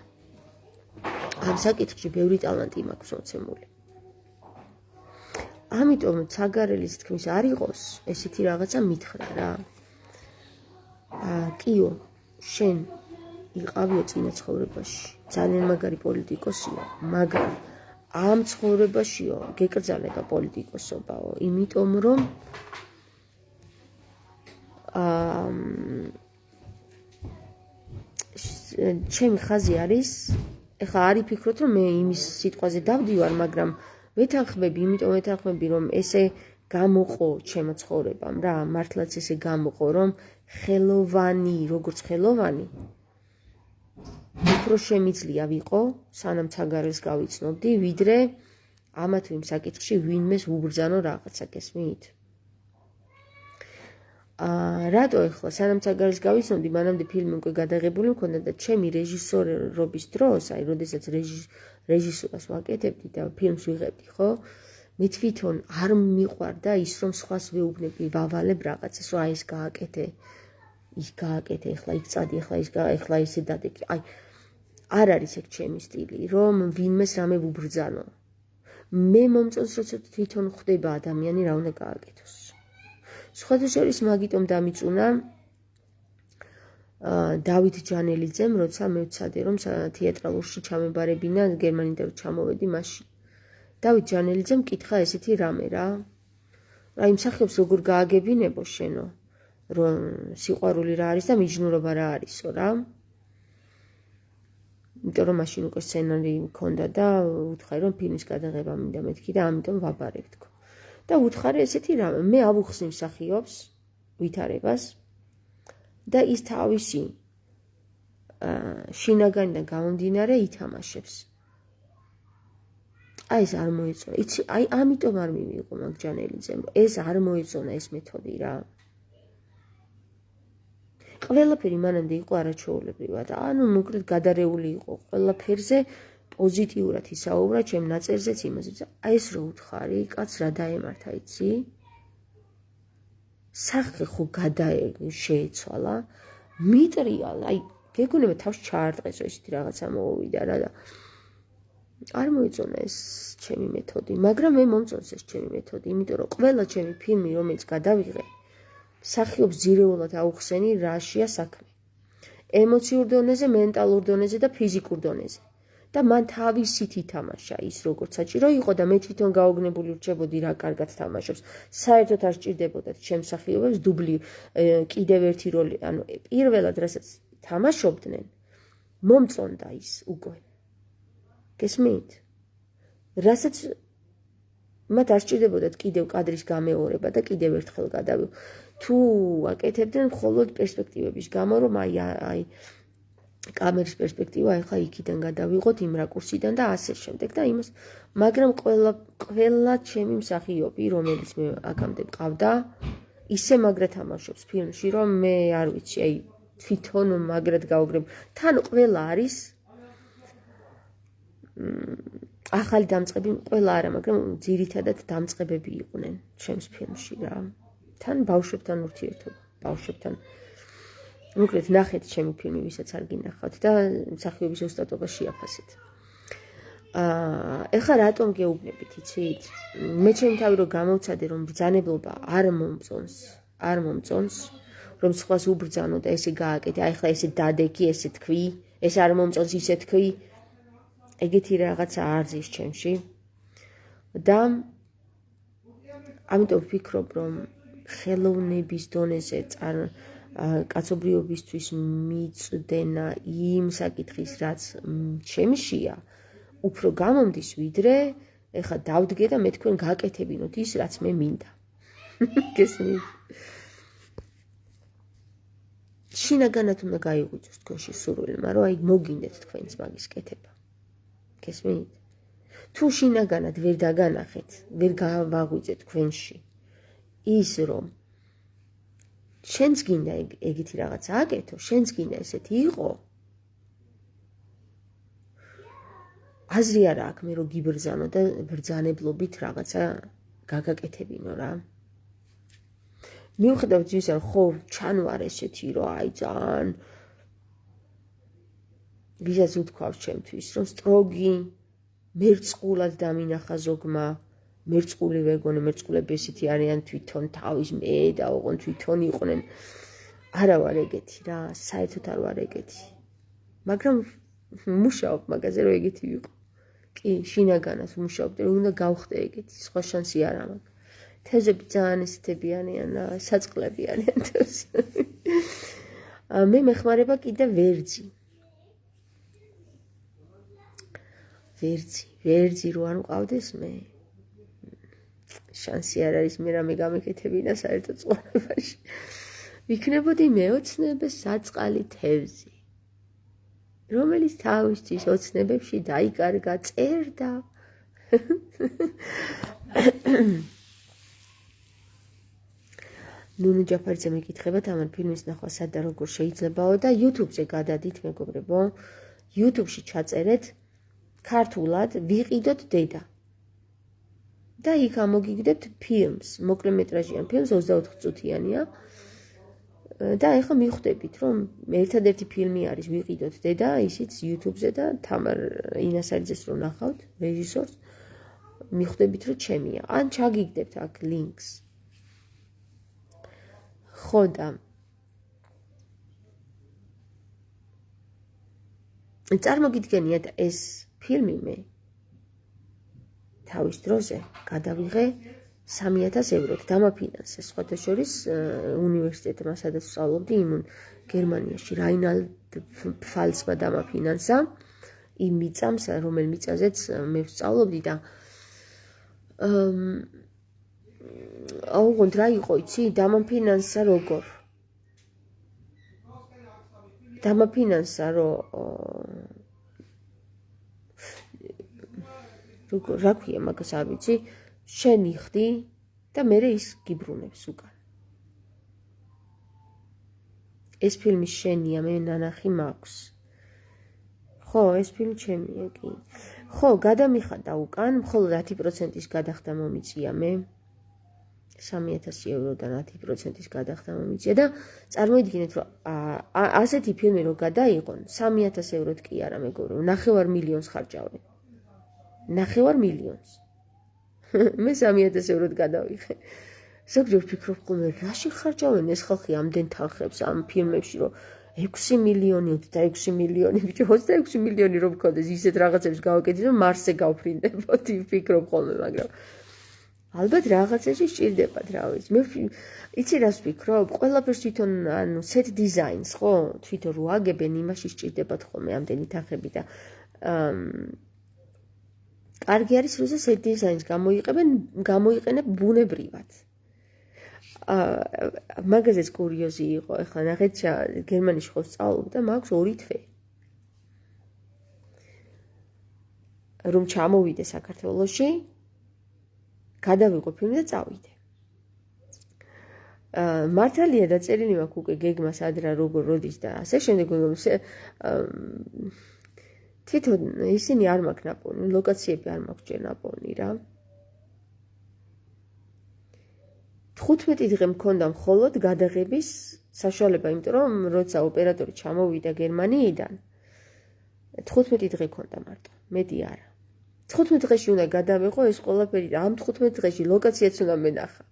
ამ საკითხში ბევრი ტალანტი მაქვს მოცემული. ამიტომ ცაგარელის თქმის არ იყოს, ესეთი რაღაცა მითხრა რა. კიო, შენ იყავიო წინა ცხოვრებაში, ძალიან მაგარი პოლიტიკოსიო, მაგრამ ამ ცხოვრებაშიო გეკრძალება პოლიტიკოსობაო, იმიტომ რომ ჩემი ხაზი არის, ეხლა არ იფიქროთ, რომ მე იმის სიტყვაზე დავდივარ, მაგრამ ვეთანხმები, რომ ესე გამოყო ჩემო ცხოვრებამ რა, მართლაც ესე გამოყო, რომ ხელოვანი, როგორც ხელოვანი, უფრო შემიძლია ვიყო, სანამ ცაგარელს გავიცნობდი, ვიდრე ამა თუ იმ საკითხში ვინმეს უბრძანო რაღაცა, გესმით? რატო ეხლა სანამ ცაგარელს გავიცნობდი, მანამდე ფილმი უკვე გადაღებული მქონდა და ჩემი რეჟისორობის დროს, აი როდესაც რეჟისურას ვაკეთებდი და ფილმს ვიღებდი, ხო? მე თვითონ არ მიყვარდა ის რომ სხვას ვეუბნები ვავალებ რაღაცას რომ აი ეს გააკეთე ის გააკეთე ეხლა იქ წადი ეხლა ისე დადეკი აი არ არის ეგ ჩემი სტილი რომ ვინმეს რამე ვუბრძანო მე მომწონს როცა თვითონ ხვდება ადამიანი რა უნდა გააკეთოს სხვათა შორის მაგიტომ დამიწუნა დავით ჯანელიძემ როცა მე ვცადე რომ თეატრალურში ჩამებარებინა გერმანიდან ჩამოვედი მაშინ დავით ჯანელიძემ მკითხა ესეთი რამე რა აი მსახიობს როგორ გააგებინებო შენო რომ სიყვარული რა არის და მიჯნურობა რა არისო რა იმიტომ რომ მაშინ უკვე სცენარი მქონდა და უთხარი რომ ფილმის გადაღება მინდა მეთქი და ამიტომ ვაბარებ თქო და უთხარი ესეთი რამე მე ავუხსნი მსახიობს ვითარებას და ის თავისი შინაგანიდან გამომდინარე ითამაშებს აი ეს არ მოეწონა იცი აი ამიტომ არ მივიღო მაგ ჯანელიძემ ეს არ მოეწონა ეს მეთოდი რა ყველაფერი მანამდე იყო არაჩვეულებრივად ანუ მოკლედ გადარეული იყო ყველაფერზე პოზიტიურად ისაუბრა ჩემ ნაწერზეც იმაზე აი ეს რო უთხარი კაც რა დაემართა იცი სახე ხო შეეცვალა მიტრიალა აი გეგონება თავს ჩაარტყეს ესეთი რაღაცა მოუვიდა რა და არ მოეწონა ეს ჩემი მეთოდი მაგრამ მე მომწონს ეს ჩემი მეთოდი იმიტომ რომ ყველა ჩემი ფილმი რომელიც გადავიღე მსახიობს ძირეულად აუხსენი რაშია საქმე ემოციურ დონეზე მენტალურ დონეზე და ფიზიკურ დონეზე და მან თავისით ითამაშა ის როგორც საჭირო იყო და მე თვითონ გაოგნებული რჩებოდი რა კარგად თამაშობს საერთოდ არ სჭირდებოდათ ჩემ მსახიობებს დუბლი კიდევ ერთი როლი ანუ პირველად რასაც თამაშობდნენ მომწონდა ის უკვე გესმით რასაც მათ არ სჭირდებოდათ კიდევ კადრის გამეორება და კიდევ ერთხელ გადავიღო თუ აკეთებდნენ მხოლოდ პერსპექტივების გამო რომ აი კამერის პერსპექტივა ეხლა იქიდან გადავიღოთ იმ რაკურსიდან და ასე შემდეგ და იმას მაგრამ ყველა ჩემი მსახიობი რომელიც მე აქამდე მყავდა ისე მაგრა თამაშობს ფილმში რომ მე არ ვიცი აი თვითონ მაგრად გავგრებ თან ყველა არის ახალი დამწყები ყველა არა მაგრამ ძირითადად დამწყებები იყვნენ ჩემს ფილმში რა თან ბავშვებთან ურთიერთობა ბავშვებთან მოკლედ ნახეთ ჩემი ფილმი ვისაც არ გინახავთ და მსახიობის ოსტატობა შეაფასეთ ეხლა რატომ გეუბნებით იცით მე ჩემი თავი რომ გამოვცადე რომ ბრძანებლობა არ მომწონს რომ სხვას უბრძანო და ესე გააკეთე აი ხა ესე დადეკი ესე თქვი ეს არ მომწონს ისე თქვი ეგეთი რაღაცა არ ზის ჩემში და ამიტომ ვფიქრობ რომ ხელოვნების დონეზე კაცობრიობისთვის მიწდენა იმ საკითხის რაც ჩემშია უფრო გამომდის ვიდრე ეხლა დავდგე და მე თქვენ გაკეთებინოთ ის რაც მე მინდა გესმით შინაგანად უნდა გაიღვიძოს თქვენში სურვილმა რომ აი მოგინდეთ თქვენს მაგის კეთება გესმით თუ შინაგანად ვერ დაგანახეთ ვერ გავაღვიძეთ თქვენში ის რომ შენც გინდა ეგეთი რაღაცა აკეთო შენც გინდა ესეთი იყო აზრი არა აქვს მე რომ გიბრძანო და ბრძანებლობით რაღაცა გაგაკეთებინო რა მიუხედავად იმისა რომ ხო ჩანვარ ესეთი რომ აი ძალიან ვისაც უთქვავს ჩემთვის რომ სტროგი მერწყულად დამინახა ზოგმა მერწყული ვერ გონე მერწყულები ესეთი არიან თვითონ თავის მე და ოღონ თვითონ იყვნენ არა ვარ ეგეთი რა საერთოდ არ ვარ ეგეთი მაგრამ მუშაობ მაგაზე რომ ეგეთი ვიყო კი შინაგანად მუშაობ და უნდა გავხდე ეგეთი სხვა შანსი არ მაქვს თეზები ძალიან ესეთები არიან საწყლები არიან მე მეხმარება კიდე ვერძი რო არ მყავდეს მე შანსი არ არის მე რამე გამეკეთებინა საერთოდ ცხოვრებაში ვიქნებოდი მეოცნებე საწყალი თევზი რომელიც თავისთვის ოცნებებში დაიკარგა წერდა ნუნუ ჯაფარიძე მეკითხებათ ამან ფილმის ნახვა სად და როგორ შეიძლებაო და YouTube-ზე გადადით მეგობრებო YouTube-ში ჩაწერეთ ქართულად ვიყიდოთ დედა და იქ ამოგიგდებთ ფილმს, მოკლემეტრაჟიან ფილმს 24 წუთიანია. და ეხლა მიხვდებით, რომ ერთადერთი ფილმი არის ვიყიდოთ დედა, ისიც YouTube-ზე და თამარ ინასარიძეს რო ნახავთ, რეჟისორს, მიხვდებით, რომ ჩემია. ან ჩაგიგდებთ აქ ლინკს. ხო და წარმოგიდგენიათ ეს ფილმი მე თავის დროზე გადავიღე 3000 ევროთ დამაფინანსე სხვათა შორის უნივერსიტეტმა სადაც ვსწავლობდი იმუნ გერმანიაში რაინალდ ფალცმა დამაფინანსა იმ მიწამს რომელ მიწაზეც მე ვსწავლობდი და აუღონდ რა იყო იცი დამაფინანსა როგორ დამაფინანსა როგორ რა ქვია მაგას არ ვიცი შენ იხდი და მე ის გიბრუნებს უკან. ეს ფილმი შენია, მე ნანახი მაქვს. ხო, ეს ფილმი ჩემია კი. ხო, გადამიხადა უკან, მხოლოდ 10%-ის გადახდა მომიწია მე. 3000 ევროდან 10%-ის გადახდა მომიწია და წარმოიდგინეთ, რომ ასეთი ფილმი რო გადაიღონ, 3000 ევროთ კი არა მეგობრებო, 9 მილიონს ხარჯავენ. 9 მილიონს. მე 3000 ევროთ გადავიღე. ზოგჯერ ვფიქრობ ხოლმე, რაში ხარჯავენ ეს ხალხი ამდენ თანხებს ამ ფილმებში, რომ 6 მილიონი, 26 მილიონი, ბიჭო, 26 მილიონი რომ მქონდეს, ისეთ რაღაცებს გავაკეთე, რომ მარსზე გავფრინდებოდი, ვფიქრობ ხოლმე, მაგრამ ალბათ რაღაცაში სჭირდებათ, რა ვიცი. მე იცი რას ვფიქრობ? ყველაფერს თვითონ, ანუ set designs, ხო? თვითონ რო აგებენ, იმაში სჭირდებათ ხოლმე ამდენი თანხები და კარგი არის, როცა set designs გამოიყენებ ბუნებრივად. მაგაზეც კურიოზი იყო, ეხლა ნახეთ, გერმანიაში ხო ვსწავლობ და მაქვს 2 თვე. რომ ჩამოვიდე საქართველოში, გადავიღო ფილმი და წავიდე. მართალია დაწერილი მაქვს უკვე გეგმას ადრა როგორ როდის და ასე შემდეგ თვითონ ისინი არ მაქვს ნაპოვნი, ლოკაციები არ მაქვს ჯერ ნაპოვნი რა. 15 დღე მქონდა მხოლოდ გადაღების საშუალება, იმიტომ რომ როცა ოპერატორი ჩამოვიდა გერმანიიდან 15 დღე მქონდა მარტო, მეტი არა. 15 დღეში უნდა გადავიღო ეს ყველაფერი და ამ 15 დღეში ლოკაციაც უნდა მენახა.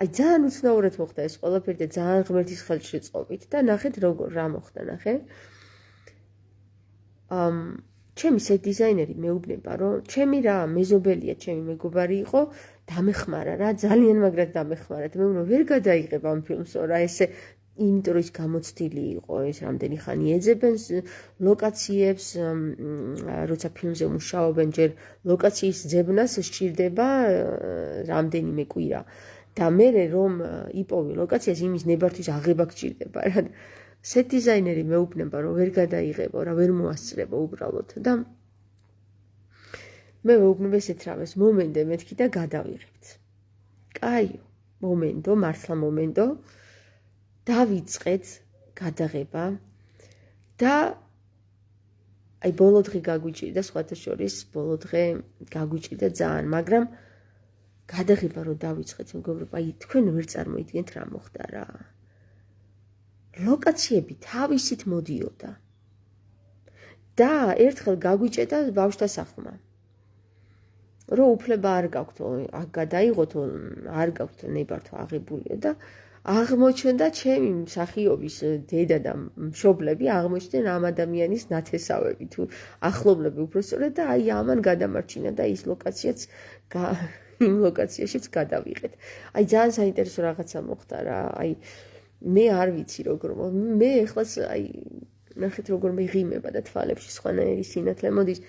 აი ძალიან უცნაურად მოხდა ეს ყველაფერი და ძალიან ღმერთის ხელშეწყობით და ნახეთ როგორ რა მოხდა, ნახე. ჩემი set დიზაინერი მეუბნება, რომ ჩემი რა მეზობელია, ჩემი მეგობარი იყო, დამეხმარა რა, ძალიან მაგრად დამეხმარა. მე ვუნა ვერ გადაიღებ ამ ფილმს, რა ესე იმიტომ ის გამოცდილი იყო, ეს რამდენი ხანი ეძებენ ლოკაციებს, როცა ფილმზე მუშაობენ, ჯერ ლოკაციის ძებნას სჭირდება რამდენიმე კვირა. და მე რომ იპოვე ლოკაციას, იმის ნებართვის აღება გჭირდება რა. set დიზაინერი მეუბნება, რომ ვერ გადაიღებო, რა ვერ მოასწრებო უბრალოდ და მე მეუბნება ესეთ რამეს, მომენტე მეთქი და გადავიღებთ. კაიო, მომენტო, მართლა მომენტო. დავიწყეთ გადაღება და აი ბოლო დღე გაგვიჭირდა, სხვათა შორის ბოლო დღე გაგვიჭირდა ძალიან, მაგრამ გადაღება რო დავიწყეთ, მეგობრებო, აი თქვენ ვერ წარმოიდგენთ რა მოხდა რა. ლოკაციები თავისით მოდიოდა. და ერთხელ გაგვიჭედა ბავშვთა სახლმა. რო უფლება არ გაქვთ, აქ გადაიღოთ, არ გაქვთ ნებართვა აღებულიო და აღმოჩნდა ჩემი მსახიობის დედა და მშობლები აღმოჩნდნენ ამ ადამიანის ნათესავები თუ ახლობლები უბრალოდ და აი ამან გადამარჩინა და ის ლოკაციაც იმ ლოკაციაშიც გადავიღეთ. აი ძალიან საინტერესო რაღაცა მოხდა რა. აი მე არ ვიცი როგორ მე ეხლაც აი ნახეთ როგორ მეღიმება და თვალებში სხვანაირი სინათლე მოდის.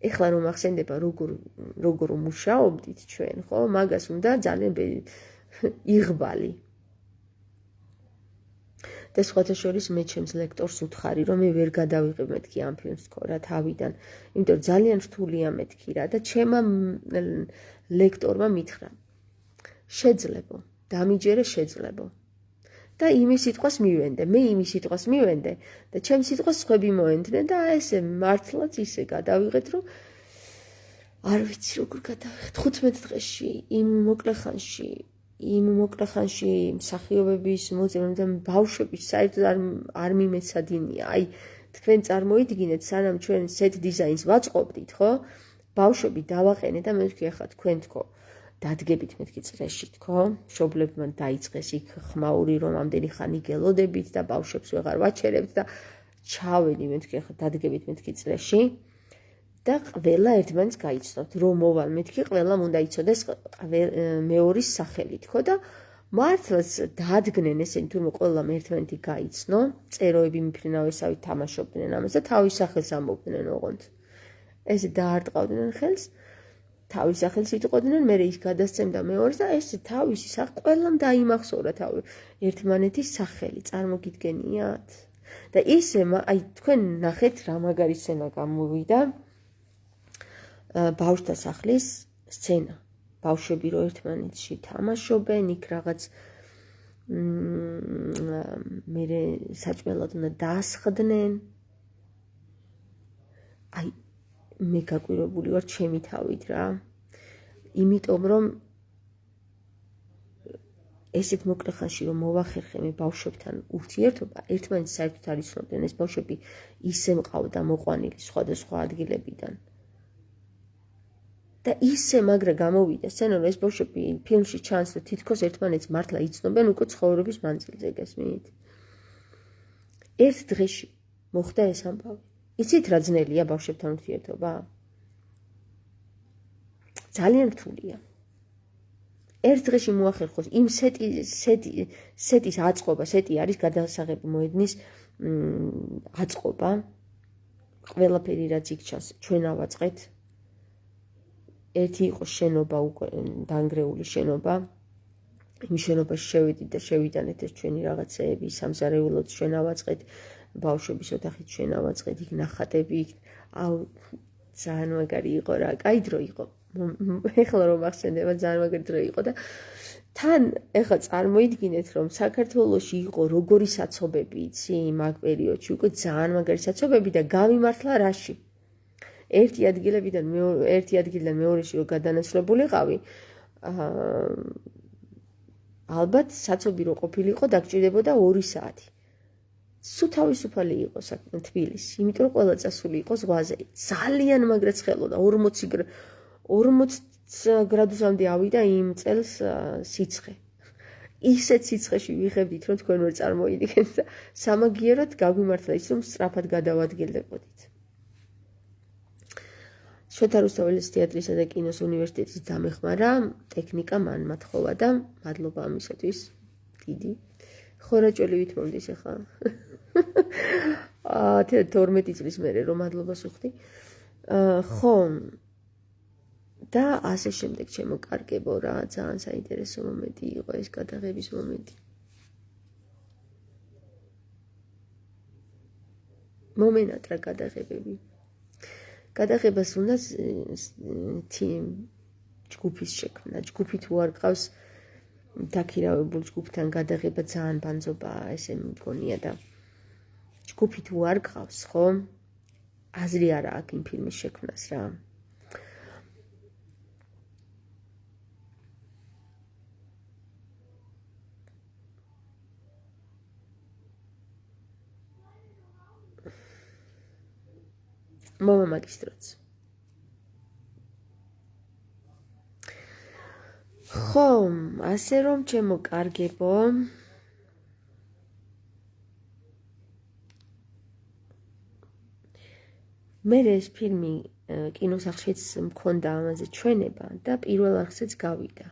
ეხლა რომ ახსენდება როგორ მუშაობდით ჩვენ, ხო? მაგას უნდა ძალიან იღბალი. და სხვათა შორის მე ჩემს ლექტორს უთხარი, რომ მე ვერ გადავიღებ მეთქი ამ ფილმს თქო რა თავიდან. იმიტომ რომ ძალიან რთულია მეთქი რა და ჩემმა ლექტორმა მითხრა. შეძლებო, დამიჯერე შეძლებო. და იმის სიტყვას მივენდე, მე იმის სიტყვას მივენდე და ჩემს სიტყვას სხვები მოენდნენ და ესე მართლაც ისე გადავიღეთ, რომ არ ვიცი როგორ გადავიხეთ 15 დღეში იმ მოკლე ხანში მსახიობების მოძებნებდა ბავშვების საერთოდ არ მიმეცადინია. აი თქვენ წარმოიდგინეთ სანამ ჩვენ set designs ვაწყობდით, ხო? ბავშვები დავაყენეთ და მე ვთქვი ახლა თქვენ თქო დადგებით მეთქი წრეში თქო მშობლებმა დაიწყეს იქ ხმაური რომ ამდენი ხანი გელოდებით და ბავშვებს ვეღარ ვაჩერებთ და ჩავედი მეთქი ახლა დადგებით მეთქი წრეში და ყველა ერთმანეთს გაიცნობთ რომ მოვალ მეთქი ყველამ უნდა იცოდეს მეორის სახელი თქო და მართლაც დადგნენ ესენი თურმე ყველამ ერთმანეთი გაიცნო წეროები მიფრინავესავით თამაშობდნენ ამას და თავის სახელს ამბობდნენ ოღონდ ეს დაარტყავდნენ ხელს თავის სახელს იტყოდნენ მე ის გადასცემდა მეორეს და ეს თავისი სახე ყველამ დაიმახსოვრა თავი ერთმანეთის სახელი წარმოგიდგენიათ და ისე აი თქვენ ნახეთ რა მაგარი სცენა გამოვიდა ბავშვთა სახლის სცენა ბავშვები რო ერთმანეთში თამაშობენ იქ რაღაც მე საჭმელად უნდა დაასხდნენ აი მე გაკვირვებული ვარ ჩემი თავით რა იმიტომ რომ ესეთ მოკლე ხანში რომ მოვახერხე მე ბავშვებთან ურთიერთობა ერთმანეთს საერთოდ არ იცნობდნენ ეს ბავშვები ისე მყავდა მოყვანილი სხვადასხვა ადგილებიდან და ისე მაგრა გამოვიდა სცენა რომ ეს ბავშვები ფილმში ჩანს რომ თითქოს ერთმანეთს მართლა იცნობენ უკვე ცხოვრების მანძილზე გესმით ერთ დღეში მოხდა ეს ამბავი იცით რა ძნელია ბავშვებთან ურთიერთობა? ძალიან რთულია. ერთ დღეში მოახერხოს იმ სეტის აწყობა, სეტი არის გადასაღები მოედნის აწყობა. ყველაფერი რაც იქ ჩანს, ჩვენ ავაწყეთ. ერთი იყო შენობა უკვე დანგრეული შენობა. იმ შენობაში შევიდით და შევიტანეთ ეს ჩვენი რაღაცეები, სამზარეულოდ ჩვენ ავაწყეთ. ბავშვების ოთახით ჩვენ ავაწყეთ იქ ნახატები აუ ძალიან მაგარი იყო რა კაი დრო იყო ეხლა რომ ახსენდება ძალიან მაგარი დრო იყო და თან ეხლა წარმოიდგინეთ რომ საქართველოში იყო როგორი საცობები იცი მაგ პერიოდში უკვე ძალიან მაგარი საცობები და გამიმართლა რაში ერთი ადგილიდან მეორეში რო გადანაცვლებულიყავი ალბათ საცობი რო ყოფილიყო დაგჭირდებოდა 2 საათი სუ თავისუფალი იყო თბილისი, იმიტომ რომ ყველა წასული იყო ზღვაზე. ძალიან მაგრა ცხელოდა 40 გრადუსამდე ავიდა იმ წელს სიცხე. ისეთ სიცხეში ვიხებდით, რომ თქვენ ვერ წარმოიდგენთ და სამაგიეროდ გაგვიმართლა ის, რომ სწრაფად გადავადგილდებოდით. შოთა რუსთაველის თეატრისა და კინოს უნივერსიტეტის დამეხმარა ტექნიკა მან მათხოვა და მადლობა ამისათვის დიდი. ხორაჭოლიით მომდის ახლა. 12 წლის მერე რომ მადლობას უხდი. ხო და ასე შემდეგ ჩემო კარგებო რა ძალიან საინტერესო მომენტი იყო ეს გადაღების მომენტი. მომენატრა გადაღებები. გადაღებას უნდა ჯგუფის შექმნა. ჯგუფი თუ არ ყავს დაქირავებულ ჯგუფთან გადაღება ძალიან ბანძობაა ესე მგონია და ჯგუფი თუ არ ყავს ხო აზრი არა აქვს იმ ფილმის შექმნას რა მომა მაგისტროც ხო ასე რომ ჩემო კარგებო მე ეს ფილმი კინოსახლშიც მქონდა ამაზე ჩვენება და პირველ არხზეც გავიდა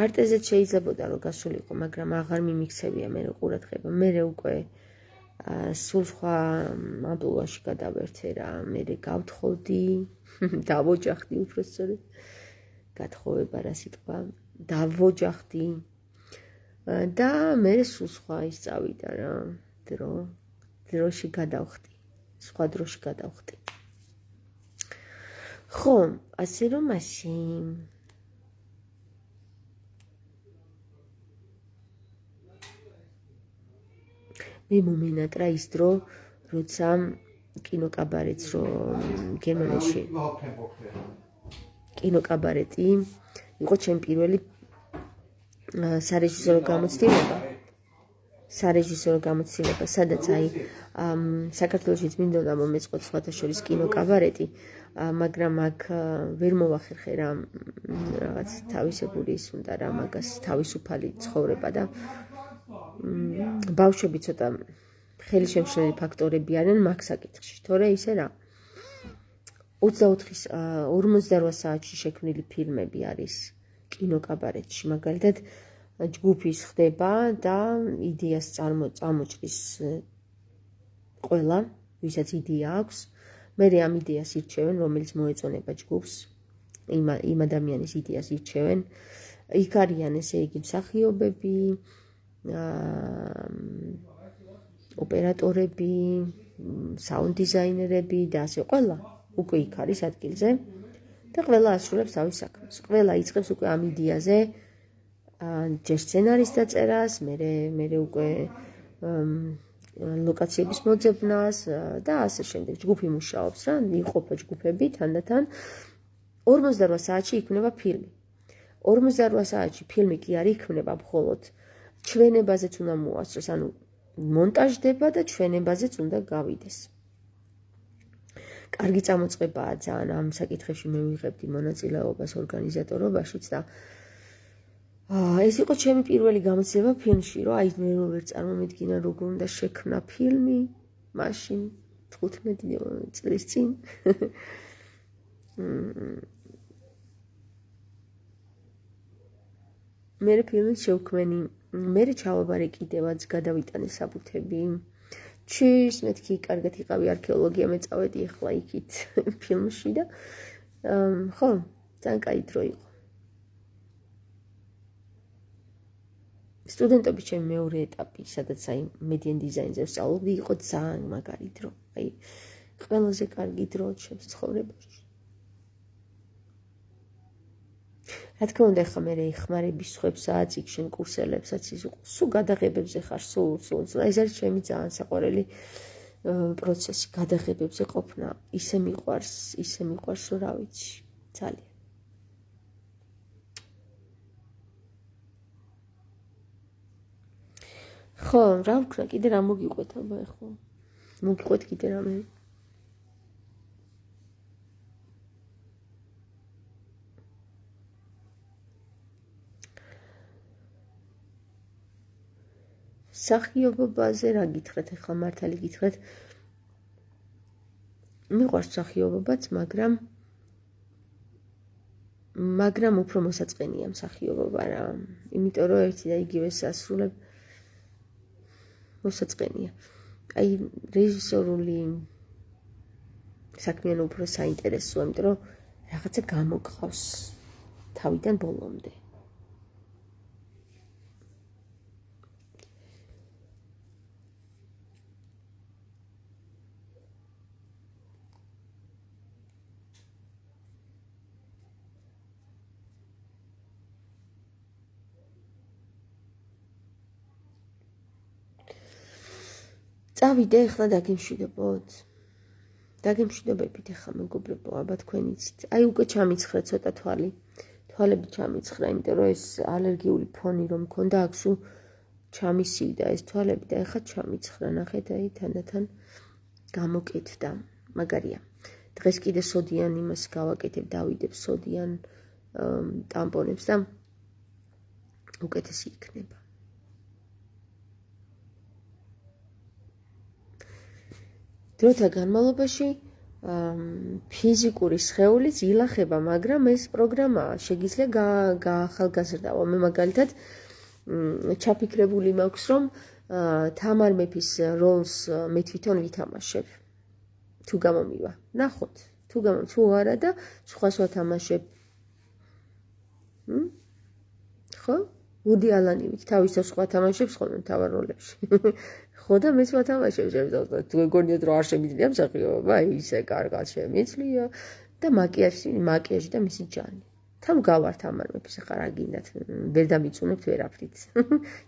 არტეზეც შეიძლებოდა რომ გასულიყო მაგრამ აღარ მიმიქცევია მე ყურადღება მე უკვე სულ სხვა ამპლუაში გადავერთე რა მე გავთხოვდი დავოჯახდი უბრალოდ გათხოვება რა სიტყვა დავოჯახდი და მე სულ სხვა ის წავიდა რა დროში გადავხდი სხვა დროში გადავხდი ხო ასე რომ ასე მე მომენატრა ის დრო როცა კინოკაბარეტს, რომ გერმანიაში კინოკაბარეტი იყო ჩემი პირველი სარეჟისორო გამოცდილება, სადაც აი საქართველოშიც მინდოდა მომეწყოთ სხვათა შორის კინოკაბარეტი, მაგრამ აქ ვერ მოვახერხე რა რაღაც თავისებური ის უნდა რა მაგას თავისუფალი ცხოვრება და ბავშვები ცოტა ხელშემშლელი ფაქტორები არიან მაგ საკითხში, თორე ისე რა 48 საათში შექმნილი ფილმები არის კინოკაბარეტში, მაგალითად ჯგუფის ხდება და იდეას წამოჭრის ყველა, ვისაც იდეა აქვს, მე ამ იდეას ირჩევენ, რომელიც მოეწონება ჯგუფს, იმ ადამიანის იდეას ირჩევენ, იქ არიან ესე იგი მსახიობები, ოპერატორები, საუნდ დიზაინერები და ასე ყველა უკვე იქ არის ადგილზე და ყველა ასრულებს თავის საქმეს. ყველა იწყებს უკვე ამ იდეაზე ჯერ სცენარის დაწერას, მერე უკვე ლოკაციების მოძებნას და ასე შემდეგ. ჯგუფი მუშაობს რა, იყოფა ჯგუფები თანდათან 48 საათში იქნება ფილმი. 48 საათში ფილმი კი არ იქნება მხოლოდ ჩვენებაზეც უნდა მოასწროს, ანუ მონტაჟდება და ჩვენებაზეც უნდა გავიდეს. კარგი წამოწყებაა ძალიან ამ საკითხებში მე ვიღებდი მონაწილეობას ორგანიზატორობაშიც და ეს იყო ჩემი პირველი გამოცდილება ფილმში, რომ აი მე ვერ წარმომიდგინა როგორ უნდა შექმნა ფილმი მაშინ 15 წლის წინ. მე ფილმი შევქმენი, მე ჩავაბარე კიდევაც გადავიტანე საბუთები. ჩის მეთქი კარგად იყავი არქეოლოგია მეწავედი ახლა იქით ფილმში და ხო, ძალიან კაი დრო იყო. სტუდენტობის ჩემი მეორე ეტაპი, სადაც აი მედიან დიზაინზე ვსწავლობდი, იყო ძალიან მაგარი დრო. აი ყველაზე კარგი დრო ჩემს ცხოვრებაში. რა თქმა უნდა, ახლა მე ეხმარების სხვებსაც, იქ შენ კურსელებსაც ის იყო. სულ გადაღებებზე ხარ, სულ. ეს არის ჩემი ძალიან საყვარელი პროცესი, გადაღებებზე ყოფნა. ისე მიყვარს, რომ რა ვიცი, ძალიან. ხო, რა ვქნა, კიდე რა მოგიყვეთ აბა ახლა? მოგიყვეთ კიდე რამე? მსახიობობაზე რა გითხრათ, ახლა მართალი გითხრათ. მიყვარს მსახიობობაც, მაგრამ უფრო მოსაწყენია მსახიობობა რა. იმიტომ რომ ერთი და იგივე სასრულებ მოსაწყენია. აი რეჟისორული საქმიანი უფრო საინტერესოა, იმიტომ რომ რაღაცა გამოგყავს თავიდან ბოლომდე. წავიდე ახლა დაგემშვიდობოთ. დაგემშვიდობებით ახლა მეგობრებო, აბა თქვენ იცით. აი უკვე ჩამიცხრა ცოტა თვალები ჩამიცხრა, იმიტომ რომ ეს ალერგიული ფონი რომ მქონდა, აქ სულ ჩამისივდა ეს თვალები და ახლა ჩამიცხრა. ნახეთ, აი თანდათან გამოკეთდა. მაგარია. დღეს კიდე სოდიან იმას გავაკეთებ, დავიდებ სოდიან ტამპონებს და უკეთესი იქნება. დროთა განმავლობაში ფიზიკური სხეულიც ილახება, მაგრამ ეს პროგრამაა, შეგიძლია გაახალგაზრდაო. მე მაგალითად ჩაფიქრებული მაქვს, რომ თამარ მეფის როლს მე თვითონ ვითამაშებ. თუ გამომივა. ნახოთ, თუ არა და სხვას ვათამაშებ. ხო? ვუდი ალანი თავის სხვა თამაშებს ხოლმე მთავარ როლებში. ხო და მეც ვათამაშებ, თუ გეგონიათ რომ არ შემიძლია მსახიობობა, ისე კარგად შემიძლია და მაკიაჟი და მისი ჯანი. თან გავართ ამარ მეფის ახლა რა გინდათ, ვერ დამიწუნებთ ვერაფრით.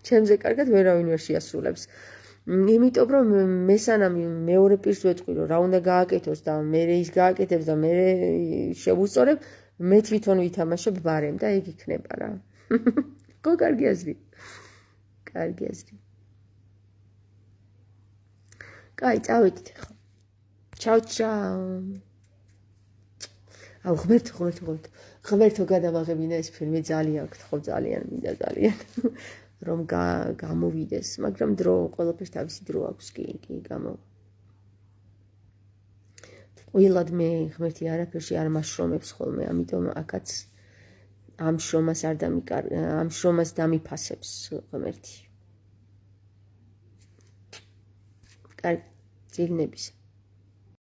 ჩემზე კარგად ვერავინ ვერ შეასრულებს. იმიტომ რომ მესანამ მეორე პირს ვეთქვი რომ რა უნდა გააკეთოს და მე ის გააკეთებს და მე შევუსწორებ მე თვითონ ვითამაშებ ბარემ და ეგ იქნება რა ხო კარგი აზრი კაი წავედით ახლა ჩაუ აუ ღმერთო გადავაღებინა ეს ფილმი ძალიან გთხოვ ძალიან მინდა ძალიან რომ გამოვიდეს მაგრამ დრო ყველაფერს თავისი დრო აქვს კი გამო ყველად მე ღმერთი არაფერში არ მაშრომებს ხოლმე ამიტომ აქაც ამ შრომას დამიფასებს ღმერთი კარგი ძილნების